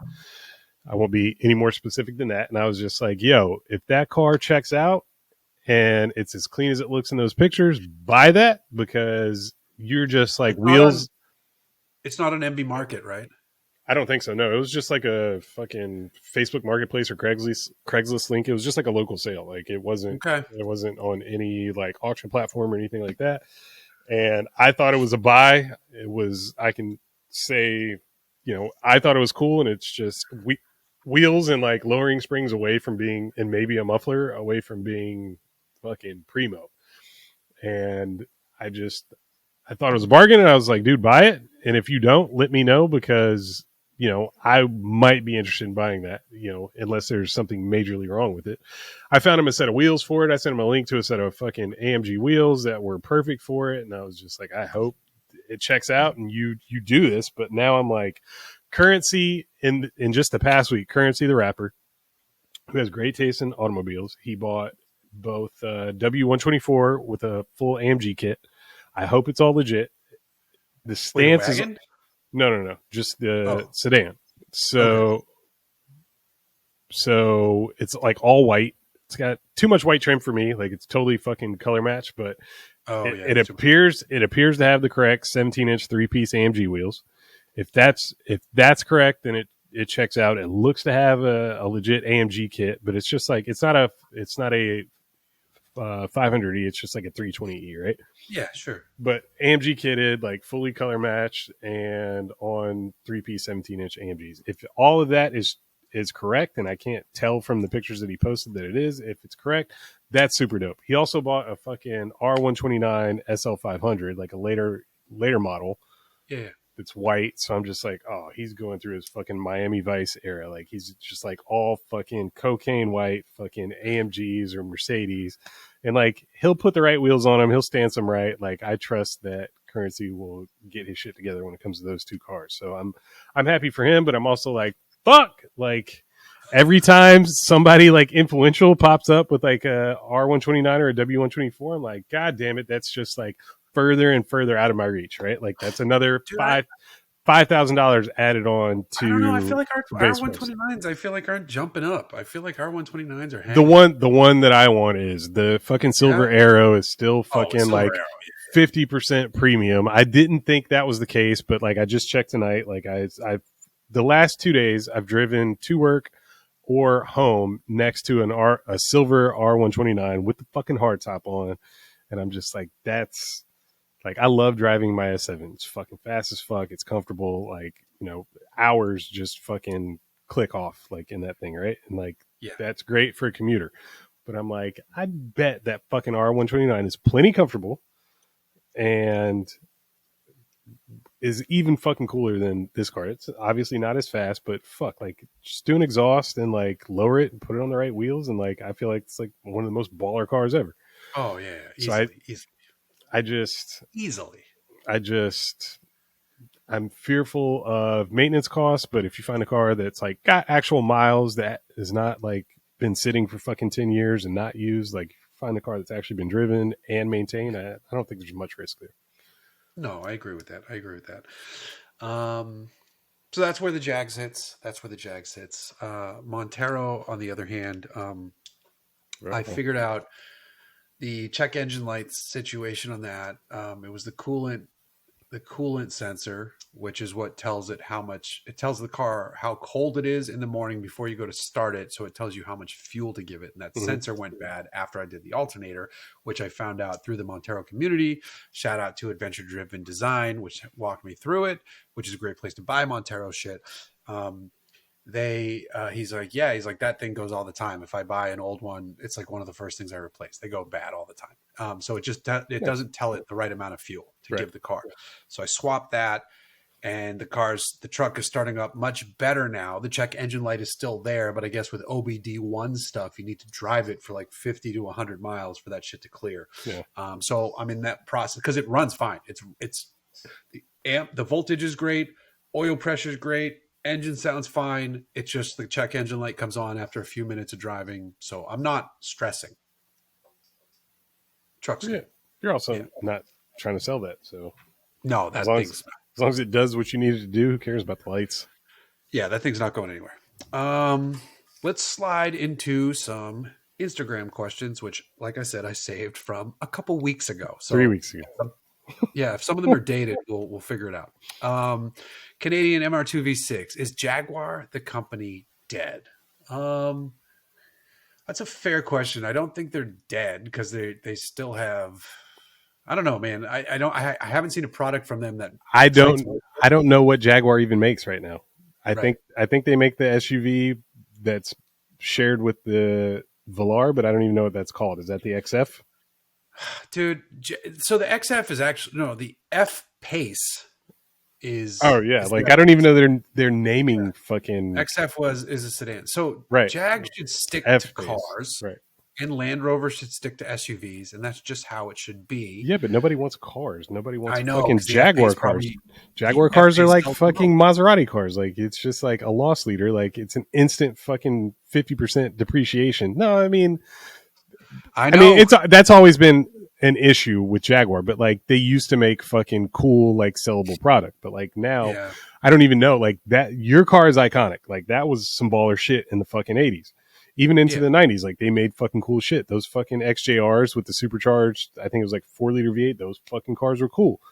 I won't be any more specific than that. And I was just like, yo, if that car checks out and it's as clean as it looks in those pictures, buy that, because you're just like wheels. It's not an MB market, right? I don't think so. No, it was just like a fucking Facebook Marketplace or Craigslist link. It was just like a local sale. Like it wasn't on any like auction platform or anything like that. And I thought it was a buy. I can say, I thought it was cool, and it's just wheels and like lowering springs away from being, and maybe a muffler away from being fucking primo. And I thought it was a bargain, and I was like, dude, buy it. And if you don't, let me know, because I might be interested in buying that, unless there's something majorly wrong with it. I found him a set of wheels for it. I sent him a link to a set of fucking AMG wheels that were perfect for it. And I was just like, I hope it checks out and you do this. But now I'm like, Currency in just the past week, Currency, the rapper, who has great taste in automobiles. He bought both W124 with a full AMG kit. I hope it's all legit. The stance is... No. Just the sedan. So it's like all white. It's got too much white trim for me. Like it's totally fucking color match, but it appears to have the correct 17-inch 3-piece AMG wheels. If that's correct, then it checks out. It looks to have a legit AMG kit, but it's just like it's not a 500E. It's just like a 320E, right? Yeah, sure. But AMG kitted, like fully color matched, and on 3-piece 17-inch AMGs. If all of that is correct, and I can't tell from the pictures that he posted that it is, if it's correct, that's super dope. He also bought a fucking R129 SL500, like a later model. Yeah. It's white. So I'm just like, oh, he's going through his fucking Miami Vice era. Like he's just like all fucking cocaine white, fucking AMGs or Mercedes. And like he'll put the right wheels on them. He'll stance them right. Like I trust that Currency will get his shit together when it comes to those two cars. So I'm happy for him, but I'm also like, fuck. Like every time somebody like influential pops up with like a R129 or a W124, I'm like, God damn it, that's just like further and further out of my reach, right? Like that's another $5,000 added on to. I don't know. I feel like our R129s. I feel like aren't jumping up. I feel like R129s are hanging. The one that I want is the fucking Silver Arrow is still fucking like 50% premium. I didn't think that was the case, but like I just checked tonight. Like I've the last 2 days I've driven to work or home next to a silver R129 with the fucking hardtop on, and I'm just like, that's. Like, I love driving my S7. It's fucking fast as fuck. It's comfortable. Like, you know, hours just fucking click off, like, in that thing, right? And, like, that's great for a commuter. But I'm like, I bet that fucking R129 is plenty comfortable and is even fucking cooler than this car. It's obviously not as fast, but fuck, like, just do an exhaust and, like, lower it and put it on the right wheels. And, like, I feel like it's, like, one of the most baller cars ever. Oh, yeah. Easily. I'm fearful of maintenance costs, but if you find a car that's like got actual miles that is not like been sitting for fucking 10 years and not used, like find a car that's actually been driven and maintained, I don't think there's much risk there. No, I agree with that. So that's where the Jag sits. Montero, on the other hand, I figured out the check engine lights situation on that. It was the coolant sensor, which is what tells it tells the car how cold it is in the morning before you go to start it. So it tells you how much fuel to give it. And that sensor went bad after I did the alternator, which I found out through the Montero community. Shout out to Adventure Driven Design, which walked me through it, which is a great place to buy Montero shit. He's like, that thing goes all the time. If I buy an old one, it's like one of the first things I replace. They go bad all the time. So it just doesn't tell it the right amount of fuel to give the car. So I swapped that, and the truck is starting up much better now. The check engine light is still there, but I guess with OBD1 stuff, you need to drive it for like 50 to 100 miles for that shit to clear. Yeah. So I'm in that process because it runs fine. It's the voltage is great, oil pressure is great. Engine sounds fine. It's just the check engine light comes on after a few minutes of driving. So I'm not stressing. Truck's good. You're also not trying to sell that. So no, as long as it does what you need it to do, who cares about the lights? Yeah, that thing's not going anywhere. Let's slide into some Instagram questions, which, like I said, I saved from a couple weeks ago. So 3 weeks ago. Yeah, if some of them are dated, we'll figure it out. Canadian MR2 V6. Is Jaguar the company dead? That's a fair question. I don't think they're dead because they still have. I don't know, man. I haven't seen a product from them that I don't know what Jaguar even makes right now. I think they make the SUV that's shared with the Velar, but I don't even know what that's called. Is that the XF? Dude, so the XF is actually the F Pace is. Oh yeah, like I don't even know they're naming fucking XF is a sedan. So Jag should stick to cars, right? And Land Rover should stick to SUVs, and that's just how it should be. Yeah, but nobody wants cars. Nobody wants fucking Jaguar cars. Jaguar cars are like fucking Maserati cars. Like it's just like a loss leader. Like it's an instant fucking 50% depreciation. No, I mean that's always been an issue with Jaguar, but like they used to make fucking cool like sellable product, but like now I don't even know like that. Your car is iconic. Like that was some baller shit in the fucking 80s. Even into the 90s, like they made fucking cool shit. Those fucking XJRs with the supercharged, I think it was like 4-liter V8. Those fucking cars were cool.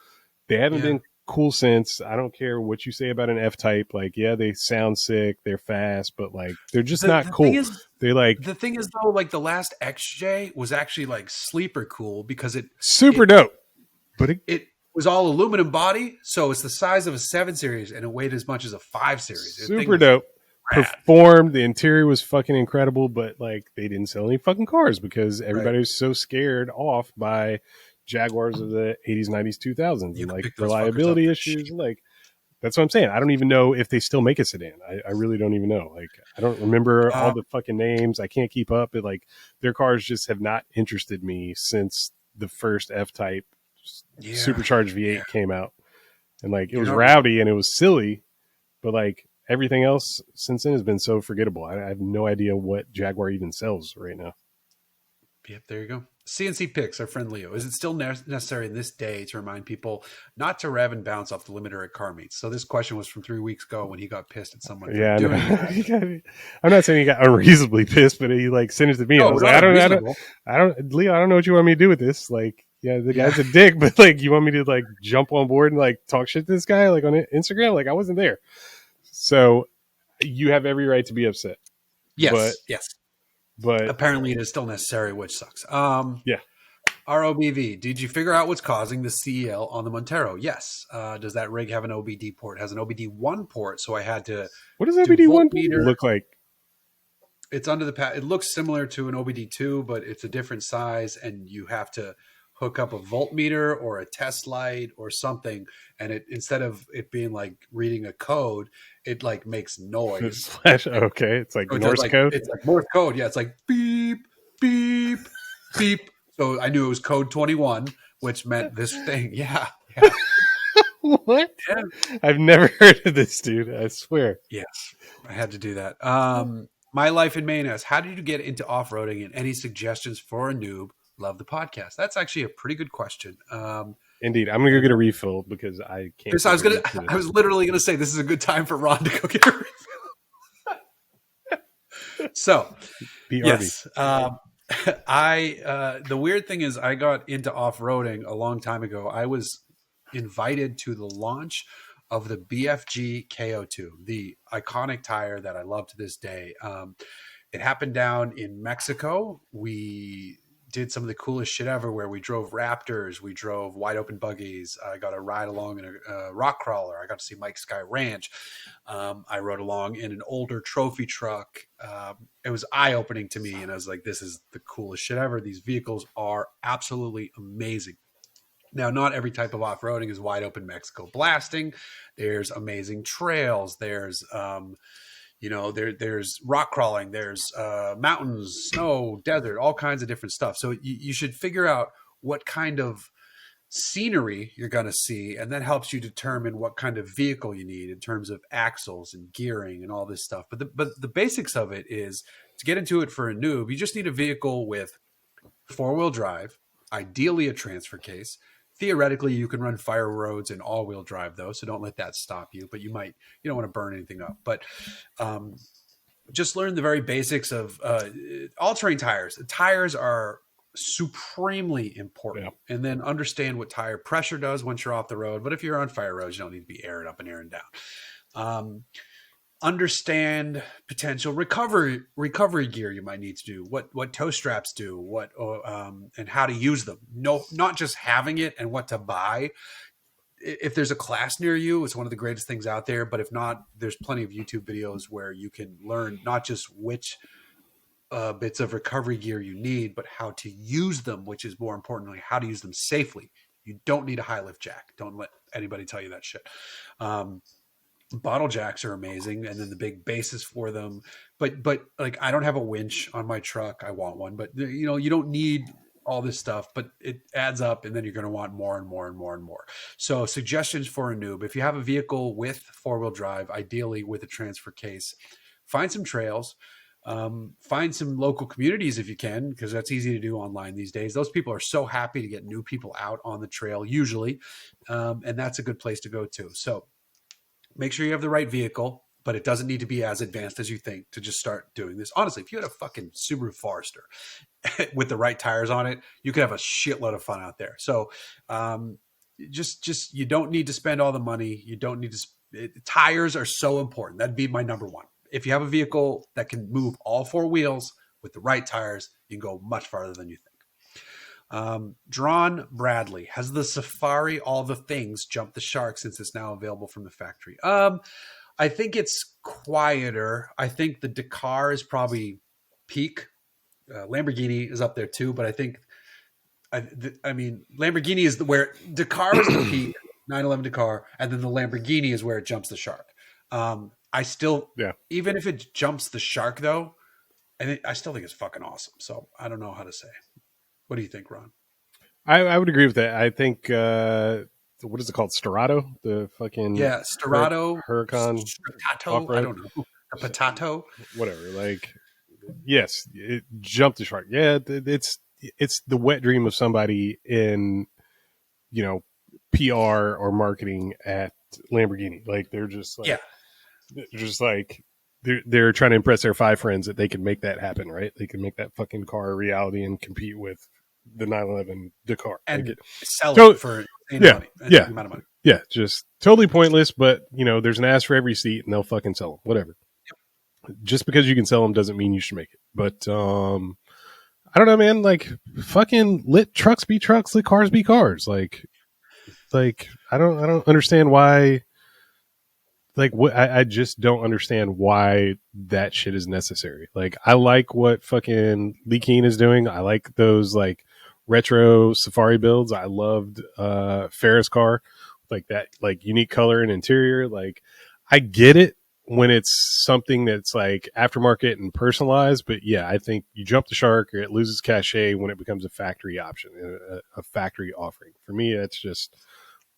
They haven't been cool sense. I don't care what you say about an F-Type. Like, yeah, they sound sick, they're fast, but like they're just not The thing cool. is, They like the thing is though, like the last XJ was actually like sleeper cool because super it dope, but it was all aluminum body, so it's the size of a 7 Series and it weighed as much as a 5 Series. The thing super was dope. rad. Performed. The interior was fucking incredible, but like they didn't sell any fucking cars because Right. everybody was so scared off by Jaguars of the 80s, 90s, 2000s, You and can like pick those fuckers up reliability for issues. cheap. Like that's what I'm saying. I don't even know if they still make a sedan. I really don't even know. Like I don't remember all the fucking names. I can't keep up. But like their cars just have not interested me since the first F-Type supercharged V8 came out. And like it was rowdy and it was silly, but like everything else since then has been so forgettable. I have no idea what Jaguar even sells right now. Yep, there you go. CNC picks, our friend Leo. Is it still necessary in this day to remind people not to rev and bounce off the limiter at car meets? So this question was from 3 weeks ago when he got pissed at someone for doing it. I'm not saying he got unreasonably pissed, but he like sent it to me. No, I was like, Leo, I don't know what you want me to do with this. Like, yeah, the guy's a dick, but like, you want me to like jump on board and like talk shit to this guy like on Instagram? Like, I wasn't there. So you have every right to be upset. Yes, but apparently it is still necessary, which sucks. Yeah. ROBV, did you figure out what's causing the CEL on the Montero? Yes. Does that rig have an OBD port? It has an OBD1 port, so I had to. What does OBD1 look like? It's under the pad. It looks similar to an OBD2, but it's a different size, and you have to hook up a voltmeter or a test light or something, and it instead of it being like reading a code, it like makes noise. Okay, it's like Morse code. It's like Morse code. Yeah, it's like beep, beep, beep. So I knew it was code 21, which meant this thing. Yeah. What? Yeah. I've never heard of this, dude. I swear. Yes, I had to do that. My life in Maine asks, how did you get into off-roading, and any suggestions for a noob? Love the podcast. That's actually a pretty good question. Indeed, I'm gonna go get a refill because I can't. I was literally gonna say this is a good time for Ron to go get a refill. So, yes, the weird thing is I got into off-roading a long time ago. I was invited to the launch of the BFG KO2, the iconic tire that I love to this day. It happened down in Mexico. We did some of the coolest shit ever, where we drove Raptors, we drove wide open buggies. I got a ride along in a rock crawler. I got to see Mike Sky Ranch. I rode along in an older trophy truck. It was eye-opening to me, and I was like, this is the coolest shit ever. These vehicles are absolutely amazing. Now, not every type of off-roading is wide open Mexico blasting. There's amazing trails. There's there's rock crawling, there's mountains, snow, desert, all kinds of different stuff. So you should figure out what kind of scenery you're going to see, and that helps you determine what kind of vehicle you need in terms of axles and gearing and all this stuff. But the basics of it is, to get into it for a noob, you just need a vehicle with 4-wheel drive, ideally a transfer case. Theoretically, you can run fire roads and all-wheel drive, though, so don't let that stop you. But you don't want to burn anything up. But just learn the very basics of all-terrain tires. The tires are supremely important. Yeah. And then understand what tire pressure does once you're off the road. But if you're on fire roads, you don't need to be airing up and airing down. Understand potential recovery gear you might need to do, what toe straps do, and how to use them. No, not just having it and what to buy. If there's a class near you, it's one of the greatest things out there. But if not, there's plenty of YouTube videos where you can learn not just which bits of recovery gear you need, but how to use them, which is more importantly, how to use them safely. You don't need a high lift jack. Don't let anybody tell you that shit. Bottle jacks are amazing, and then the big bases for them. But like, I don't have a winch on my truck. I want one, but you don't need all this stuff, but it adds up, and then you're going to want more and more and more and more. So suggestions for a noob: if you have a vehicle with 4-wheel drive, ideally with a transfer case, find some trails. Find some local communities if you can, because that's easy to do online these days. Those people are so happy to get new people out on the trail usually, and that's a good place to go to. So make sure you have the right vehicle, but it doesn't need to be as advanced as you think to just start doing this. Honestly, if you had a fucking Subaru Forester with the right tires on it, you could have a shitload of fun out there. So just you don't need to spend all the money. You don't need to. Tires are so important. That'd be my number one. If you have a vehicle that can move all four wheels with the right tires, you can go much farther than you think. Drawn Bradley, has the Safari all the things jumped the shark since it's now available from the factory? I think it's quieter. I think the Dakar is probably peak. Lamborghini is up there too, but I think I mean Lamborghini is where Dakar is the peak, 911 Dakar, and then the Lamborghini is where it jumps the shark. I still, even if it jumps the shark though, I still think it's fucking awesome. So I don't know how to say. What do you think, Ron? I would agree with that. I think what is it called? Sterato, the fucking Sterato, Huracan, Potato. I don't know, a potato, whatever. Like, yes, it jumped the shark. Yeah, it's the wet dream of somebody in, PR or marketing at Lamborghini. Like they're just like, they're trying to impress their 5 friends that they can make that happen, right? They can make that fucking car a reality and compete with the 911 Dakar and sell it for amount of money. Yeah, just totally pointless. But there's an ass for every seat, and they'll fucking sell them. Whatever. Yep. Just because you can sell them doesn't mean you should make it. But I don't know, man. Like fucking let trucks be trucks, let cars be cars. Like I don't understand why. Like what I just don't understand why that shit is necessary. Like I like what fucking Lee Keen is doing. I like those like retro Safari builds. I loved Ferris car, like that like unique color and interior. Like I get it when it's something that's like aftermarket and personalized, but yeah, I think you jump the shark or it loses cachet when it becomes a factory option, a factory offering. For me, that's just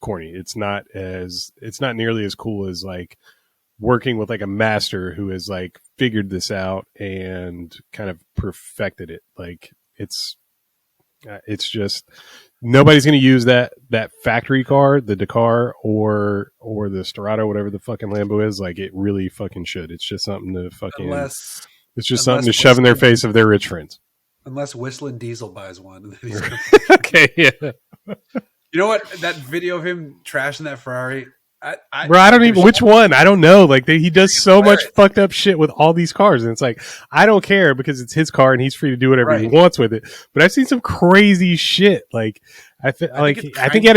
corny. It's not nearly as cool as like working with like a master who has like figured this out and kind of perfected it. Like it's just nobody's going to use that factory car, the Dakar or the Sterato, whatever the fucking Lambo is. Like it really fucking should. It's just something to fucking it's just something to shove in their face of their rich friends. Unless Whistling Diesel buys one. Okay, yeah. You know what? That video of him trashing that Ferrari. Bro, I don't even which one. I don't know. Like he does so much fucked up shit with all these cars, and it's like I don't care because it's his car and he's free to do whatever he wants with it. But I've seen some crazy shit. Like I think he had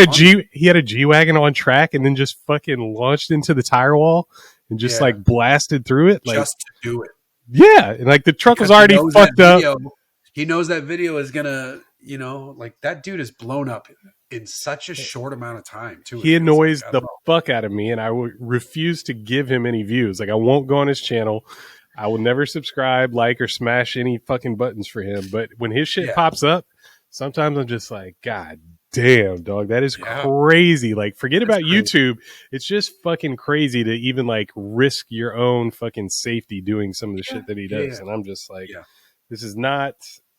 a G-Wagon on track and then just fucking launched into the tire wall and just like blasted through it, like just to do it. Yeah, and like the truck was already fucked up. He knows that video is gonna, like that dude is blown up in such a short amount of time too. He annoys the fuck out of me, and I will refuse to give him any views. Like I won't go on his channel. I will never subscribe, like, or smash any fucking buttons for him. But when his shit pops up, sometimes I'm just like, God damn, dog, that is crazy. Like, forget about YouTube. It's just fucking crazy to even like risk your own fucking safety doing some of the shit that he does. And I'm just like, this is not.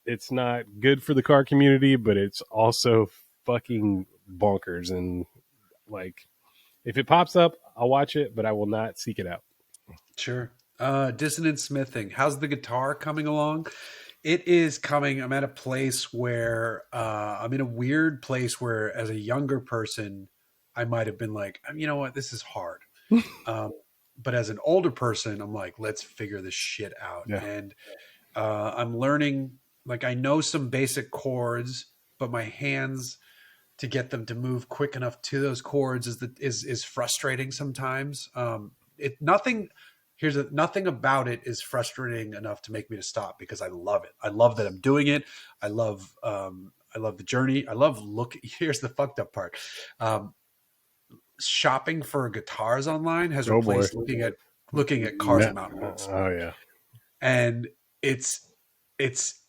It's not good for the car community, but it's also fucking bonkers. And like if it pops up, I'll watch it, but I will not seek it out. Sure. Dissonant smithing, how's the guitar coming along? It is coming. I'm at a place where I'm in a weird place where as a younger person I might have been like, you know what, this is hard. But as an older person I'm like, let's figure this shit out. And I'm learning. Like I know some basic chords, but my hands to get them to move quick enough to those chords is frustrating sometimes. Nothing about it is frustrating enough to make me to stop because I love it. I love that I'm doing it. I love the journey. I love here's the fucked up part. Shopping for guitars online has replaced looking at cars and mountain bikes. Oh yeah. And it's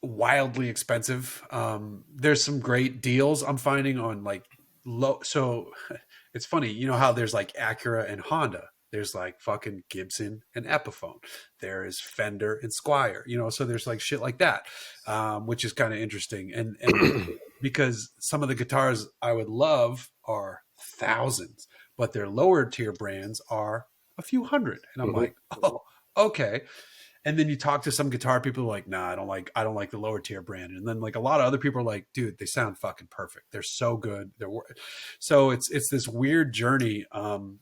wildly expensive. There's some great deals I'm finding on like low. So it's funny, you know how there's like Acura and Honda. There's like fucking Gibson and Epiphone. There is Fender and Squier. So there's like shit like that, which is kind of interesting. And because some of the guitars I would love are thousands, but their lower tier brands are a few hundred. And I'm like, oh, okay. And then you talk to some guitar people like, nah, I don't like the lower tier brand. And then like a lot of other people are like, dude, they sound fucking perfect. They're so good. So it's this weird journey. And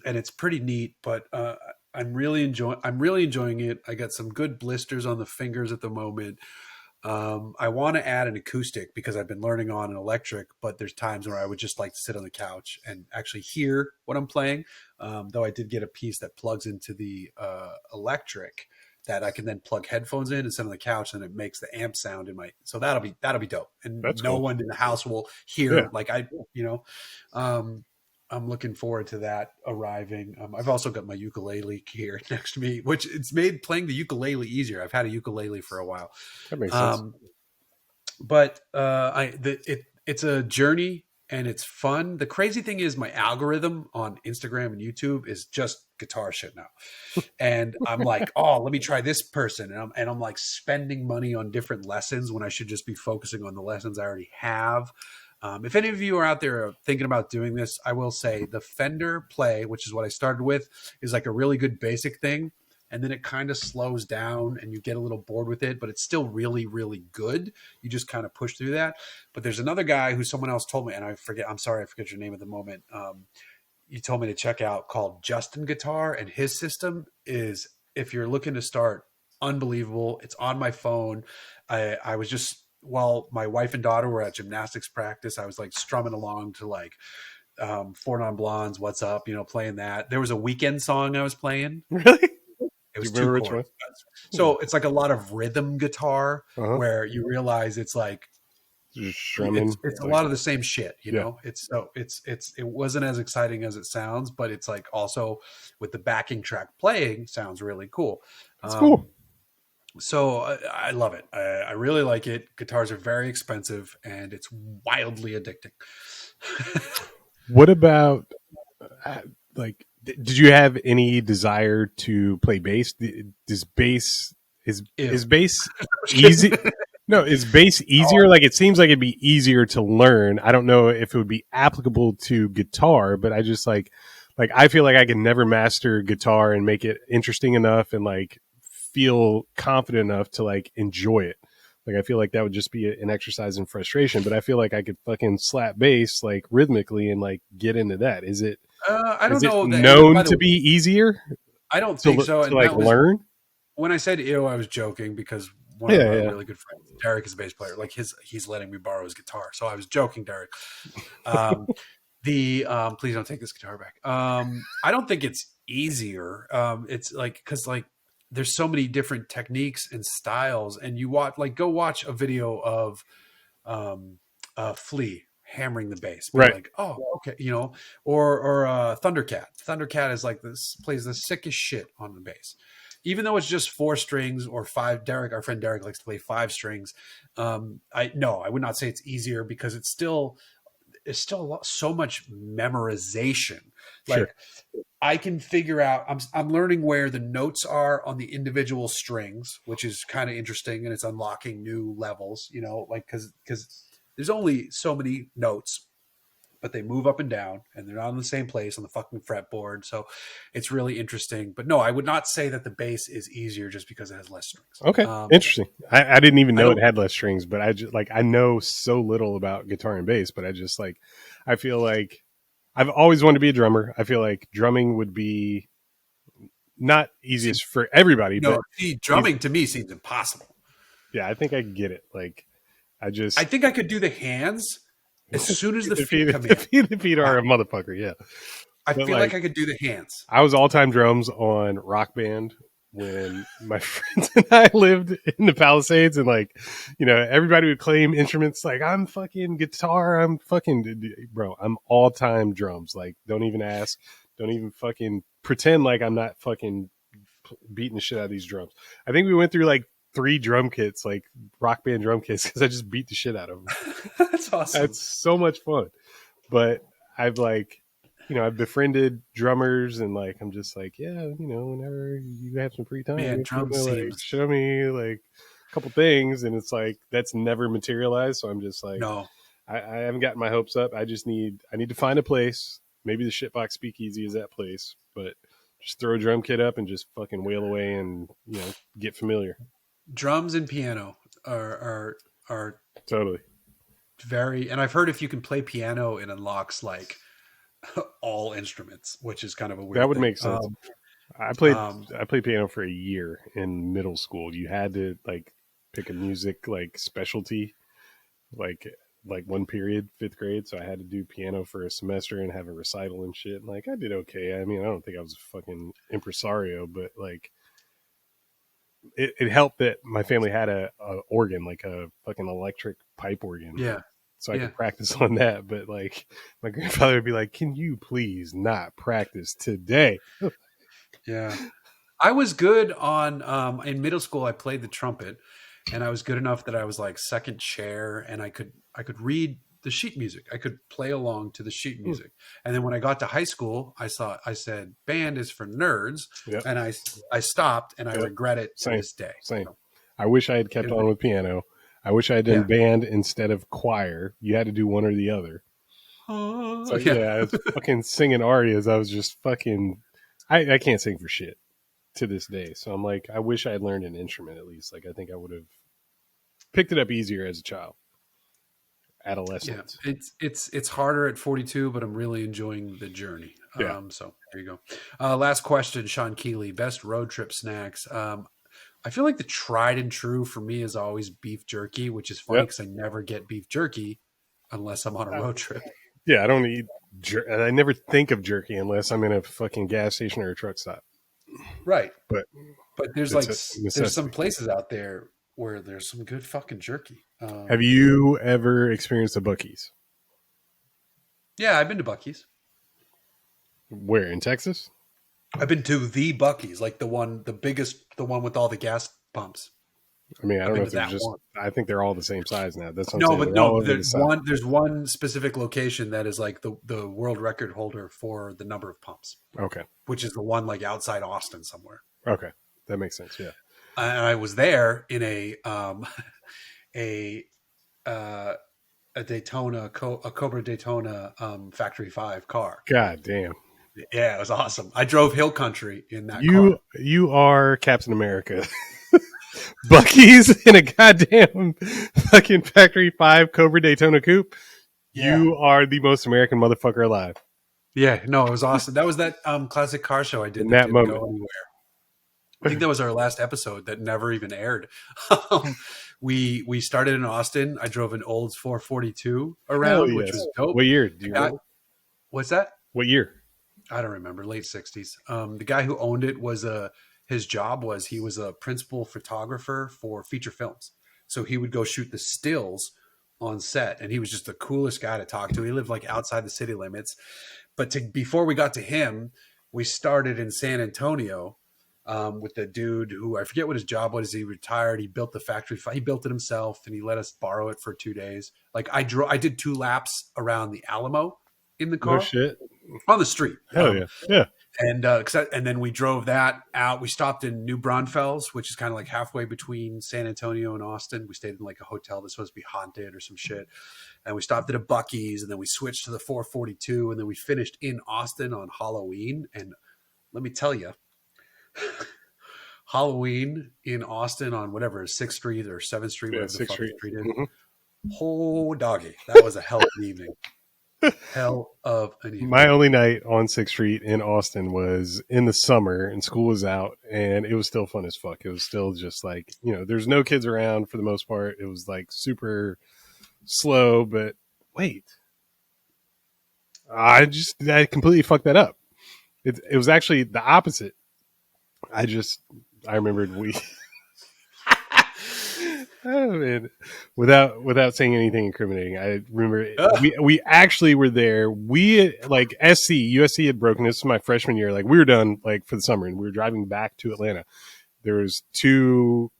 it's pretty neat, but I'm really enjoying it. I got some good blisters on the fingers at the moment. I want to add an acoustic because I've been learning on an electric, but there's times where I would just like to sit on the couch and actually hear what I'm playing. Though I did get a piece that plugs into the electric that I can then plug headphones in and sit on the couch, and it makes the amp sound in my. So that'll be dope, and That's no cool. one in the house will Yeah. hear like you know. Um, I'm looking forward to that arriving. I've also got my ukulele here next to me, which it's made playing the ukulele easier. I've had a ukulele for a while. That makes sense. Um, but it's a journey and it's fun. The crazy thing is my algorithm on Instagram and YouTube is just guitar shit now. And I'm like, oh, let me try this person. And I'm like spending money on different lessons when I should just be focusing on the lessons I already have. If any of you are out there thinking about doing this, I will say the Fender Play, which is what I started with, is like a really good basic thing. And then it kind of slows down and you get a little bored with it, but it's still really, really good. You just kind of push through that. But there's another guy who someone else told me, and I'm sorry, I forget your name at the moment. You told me to check out called Justin Guitar, and his system is, if you're looking to start, unbelievable. It's on my phone. I was just, while my wife and daughter were at gymnastics practice, I was like strumming along to like Four Non Blondes, What's Up, playing that. There was a Weekend song I was playing. Really? It was Do you remember which one? So it's like a lot of rhythm guitar where you realize it's like just strumming. It's a lot of the same shit, Yeah. know. It wasn't as exciting as it sounds, but it's like also with the backing track playing sounds really cool. That's cool. So I love it. I really like it. Guitars are very expensive and it's wildly addicting. What about like? Did you have any desire to play bass? Does bass is bass easy? No, is bass easier? Like it seems like it'd be easier to learn. I don't know if it would be applicable to guitar, but I just like I feel like I can never master guitar and make it interesting enough and like feel confident enough to like enjoy it. Like I feel like that would just be an exercise in frustration, but I feel like I could fucking slap bass like rhythmically and like get into that. Is it I don't is it know. known to be easier I don't think so. to And like learn? When I said ew, I was joking because one of our really good friends, Derek, is a bass player. Like he's letting me borrow his guitar, so I was joking, Derek. Please don't take this guitar back. I don't think it's easier. It's like because like there's so many different techniques and styles, and you go watch a video of Flea hammering the bass, Right? like, oh, okay, or Thundercat. Thundercat is like this, plays the sickest shit on the bass, even though it's just 4 strings or 5. Our friend Derek likes to play 5 strings. I would not say it's easier because it's still so much memorization. Like I can figure out, I'm learning where the notes are on the individual strings, which is kind of interesting, and it's unlocking new levels, like because there's only so many notes, but they move up and down and they're not in the same place on the fucking fretboard. So it's really interesting. But no, I would not say that the bass is easier just because it has less strings. Okay. Interesting. I didn't even know it had less strings, but I just like, I know so little about guitar and bass, but I just like, I feel like I've always wanted to be a drummer. I feel like drumming would be not easiest for everybody, but drumming to me seems impossible. Yeah. I think I get it. Like I think I could do the hands as soon as the feet come in. The feet are a motherfucker, yeah. I feel like I could do the hands. I was all-time drums on Rock Band when my friends and I lived in the Palisades, and like, everybody would claim instruments. Like I'm fucking guitar, I'm all-time drums. Like don't even ask, don't even fucking pretend like I'm not fucking beating the shit out of these drums. I think we went through like 3 drum kits, like Rock Band drum kits, because I just beat the shit out of them. That's awesome. It's so much fun. But I've like, I've befriended drummers, and like I'm just like, yeah, whenever you have some free time, show me like a couple things, and it's like that's never materialized. So I'm just like, no, I haven't gotten my hopes up. I need to find a place. Maybe the Shitbox Speakeasy is that place, but Just throw a drum kit up and just fucking wail away and, get familiar. Drums and piano are Totally. very, and I've heard if you can play piano, it unlocks like all instruments, which is kind of a weird That would thing. make sense. I played piano for a year in middle school. You had to like pick a music like specialty, like one period, 5th grade. So I had to do piano for a semester and have a recital and shit. And like I did okay. I mean, I don't think I was a fucking impresario, but like it helped that my family had a organ, like a fucking electric pipe organ. Yeah. So I could practice on that. But like my grandfather would be like, "Can you please not practice today?" Yeah. I was good on in middle school I played the trumpet, and I was good enough that I was like second chair, and I could read the sheet music. I could play along to the sheet music. And then when I got to high school, I said band is for nerds, and I stopped, and I regret it to this day. Same. So, I wish I had kept on with piano. I wish I had done band instead of choir. You had to do one or the other. So I was fucking singing arias. I was just fucking. I can't sing for shit to this day. So I'm like, I wish I had learned an instrument at least. Like I think I would have picked it up easier as a child. Adolescent. Yeah, it's harder at 42, but I'm really enjoying the journey. Yeah. So there you go. Last question, Sean Keeley, best road trip snacks. I feel like the tried and true for me is always beef jerky, which is funny because I never get beef jerky unless I'm on a road trip. Yeah, I don't eat I never think of jerky unless I'm in a fucking gas station or a truck stop. Right. But there's there's some places out there where there's some good fucking jerky. Have you ever experienced a Buc-ee's? Yeah, I've been to Buc-ee's. Where, in Texas? I've been to the Buc-ee's, like the one with all the gas pumps. I mean, I don't know if there's just one. I think they're all the same size now. That's what there's one specific location that is like the world record holder for the number of pumps. Okay. Which is the one like outside Austin somewhere. Okay. That makes sense, yeah. And I was there in a Daytona, a Cobra Daytona Factory 5 car. God damn. Yeah, it was awesome. I drove hill country in that car. You are Captain America. Buc-ee's in a goddamn fucking Factory 5 Cobra Daytona coupe. Yeah. You are the most American motherfucker alive. Yeah, no, it was awesome. That was that classic car show I did in that moment. Go anywhere. I think that was our last episode that never even aired. We started in Austin. I drove an Olds 442 around, which was dope. What year? Do you know? What's that? What year? I don't remember. Late 60s. The guy who owned it was his job was he was a principal photographer for feature films. So he would go shoot the stills on set, and he was just the coolest guy to talk to. He lived like outside the city limits. But before we got to him, we started in San Antonio with the dude who I forget what his job was. He retired. He built the factory. He built it himself, and he let us borrow it for 2 days. Like I did 2 laps around the Alamo in the car. No shit. On the street. Hell yeah. And then we drove that out. We stopped in New Braunfels, which is kind of like halfway between San Antonio and Austin. We stayed in like a hotel that's supposed to be haunted or some shit. And we stopped at a Buc-ee's, and then we switched to the 442, and then we finished in Austin on Halloween. And let me tell you, Halloween in Austin on whatever 6th Street or 7th Street, whatever the fuck street is. Mm-hmm. Oh, doggy. That was a hell of an evening. Hell of an evening. My only night on 6th Street in Austin was in the summer, and school was out, and it was still fun as fuck. It was still just like, there's no kids around for the most part. It was like super slow, but wait. I completely fucked that up. It was actually the opposite. I remembered oh man! Without saying anything incriminating, I remember we actually were there. We like USC had broken. This was my freshman year. Like we were done like for the summer, and we were driving back to Atlanta. There was 2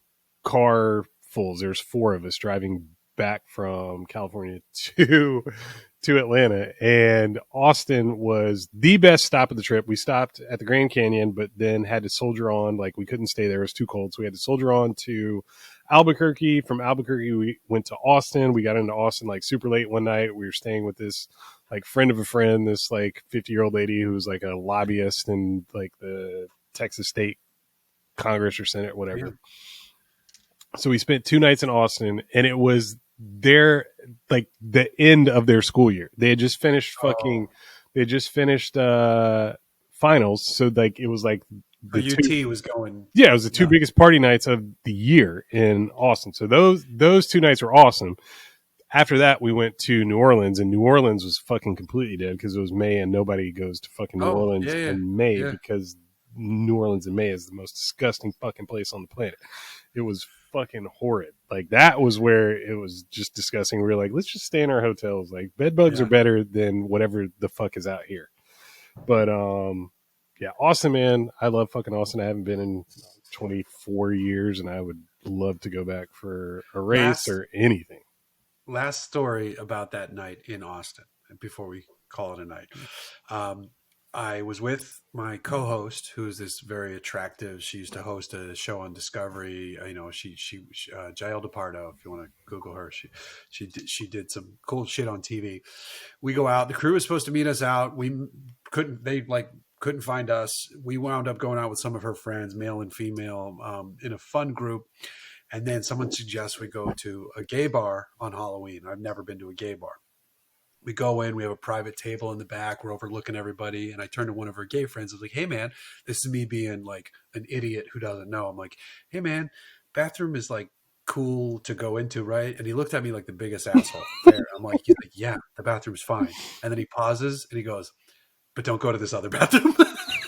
carfuls. There's 4 of us driving back from California to Atlanta, and Austin was the best stop of the trip. We stopped at the Grand Canyon, but then had to soldier on. Like we couldn't stay there; it was too cold, so we had to soldier on to Albuquerque. From Albuquerque, we went to Austin. We got into Austin like super late one night. We were staying with this like friend of a friend, this like 50-year-old lady who was like a lobbyist in like the Texas State Congress or Senate, whatever. Yeah. So we spent 2 nights in Austin, and it was their like the end of their school year. They had just finished they just finished finals. So like it was like the UT was going. Yeah, it was the 2 biggest party nights of the year in Austin. So those 2 nights were awesome. After that, we went to New Orleans, and New Orleans was fucking completely dead because it was May, and nobody goes to fucking New Orleans in May because New Orleans in May is the most disgusting fucking place on the planet. It was fucking horrid. Like that was where it was just disgusting. We were like, let's just stay in our hotels. Like bed bugs are better than whatever the fuck is out here. But yeah, Austin, man. I love fucking Austin. I haven't been in 24 years, and I would love to go back for a race or anything. Last story about that night in Austin before we call it a night. I was with my co-host, who's this very attractive. She used to host a show on Discovery. You know, she Jael DePardo. If you want to Google her, she did some cool shit on TV. We go out. The crew was supposed to meet us out. We couldn't. They couldn't find us. We wound up going out with some of her friends, male and female, in a fun group. And then someone suggests we go to a gay bar on Halloween. I've never been to a gay bar. We go in, we have a private table in the back. We're overlooking everybody. And I turn to one of her gay friends. I was like, hey, man, this is me being like an idiot who doesn't know. I'm like, hey, man, bathroom is like cool to go into, right? And he looked at me like the biggest asshole there. I'm like, he's like, yeah, the bathroom's fine. And then he pauses and he goes, but don't go to this other bathroom.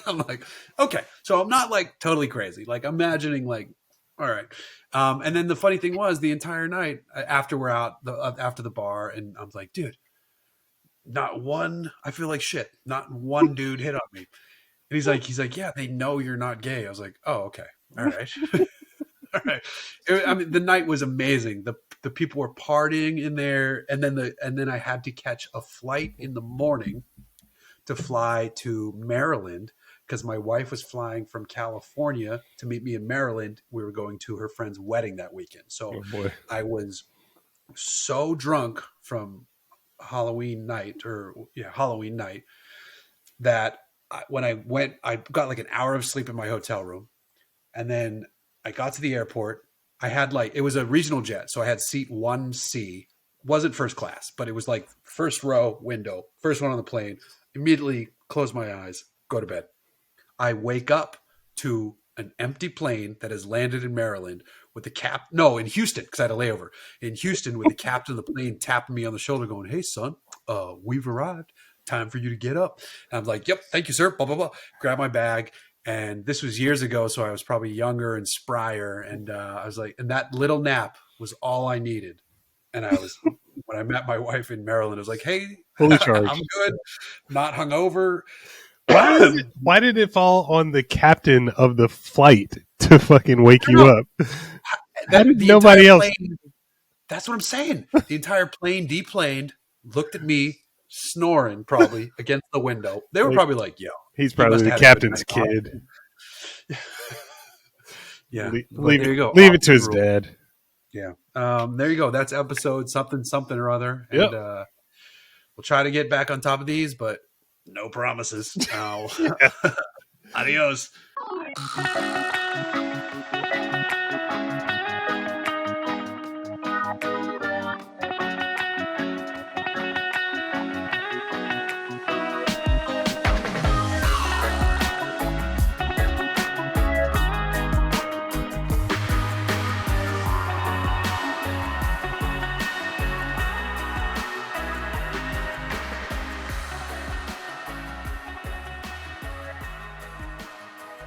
I'm like, okay. So I'm not like totally crazy. Like imagining like, all right. And then the funny thing was the entire night after we're out after the bar, and I was like, dude, not one, I feel like shit. Not one dude hit on me. And he's like, yeah, they know you're not gay. I was like, oh, okay. All right. All right. I mean, the night was amazing. The people were partying in there. And then I had to catch a flight in the morning to fly to Maryland because my wife was flying from California to meet me in Maryland. We were going to her friend's wedding that weekend. So I was so drunk from Halloween night that when I went, I got like an hour of sleep in my hotel room. And then I got to the airport. I had it was a regional jet. So I had seat 1C, wasn't first class, but it was like first row window, first one on the plane. Immediately close my eyes, go to bed. I wake up to an empty plane that has landed in Maryland with the in Houston, because I had a layover in Houston with the captain of the plane tapping me on the shoulder going, hey, son, we've arrived. Time for you to get up. And I'm like, yep, thank you, sir. Blah, blah, blah. Grab my bag. And this was years ago, so I was probably younger and sprier. And I was like, and that little nap was all I needed. And when I met my wife in Maryland, I was like, hey, fully charged. I'm good. Not hungover. Why did it fall on the captain of the flight to fucking wake you up? How did nobody else? That's what I'm saying. The entire plane deplaned, looked at me, snoring probably against the window. They were probably like, yo. He's probably the captain's kid. Yeah. Leave there you go. Leave it to his dad. Yeah. There you go. That's episode something or other. Yep. And we'll try to get back on top of these, but no promises. Adios.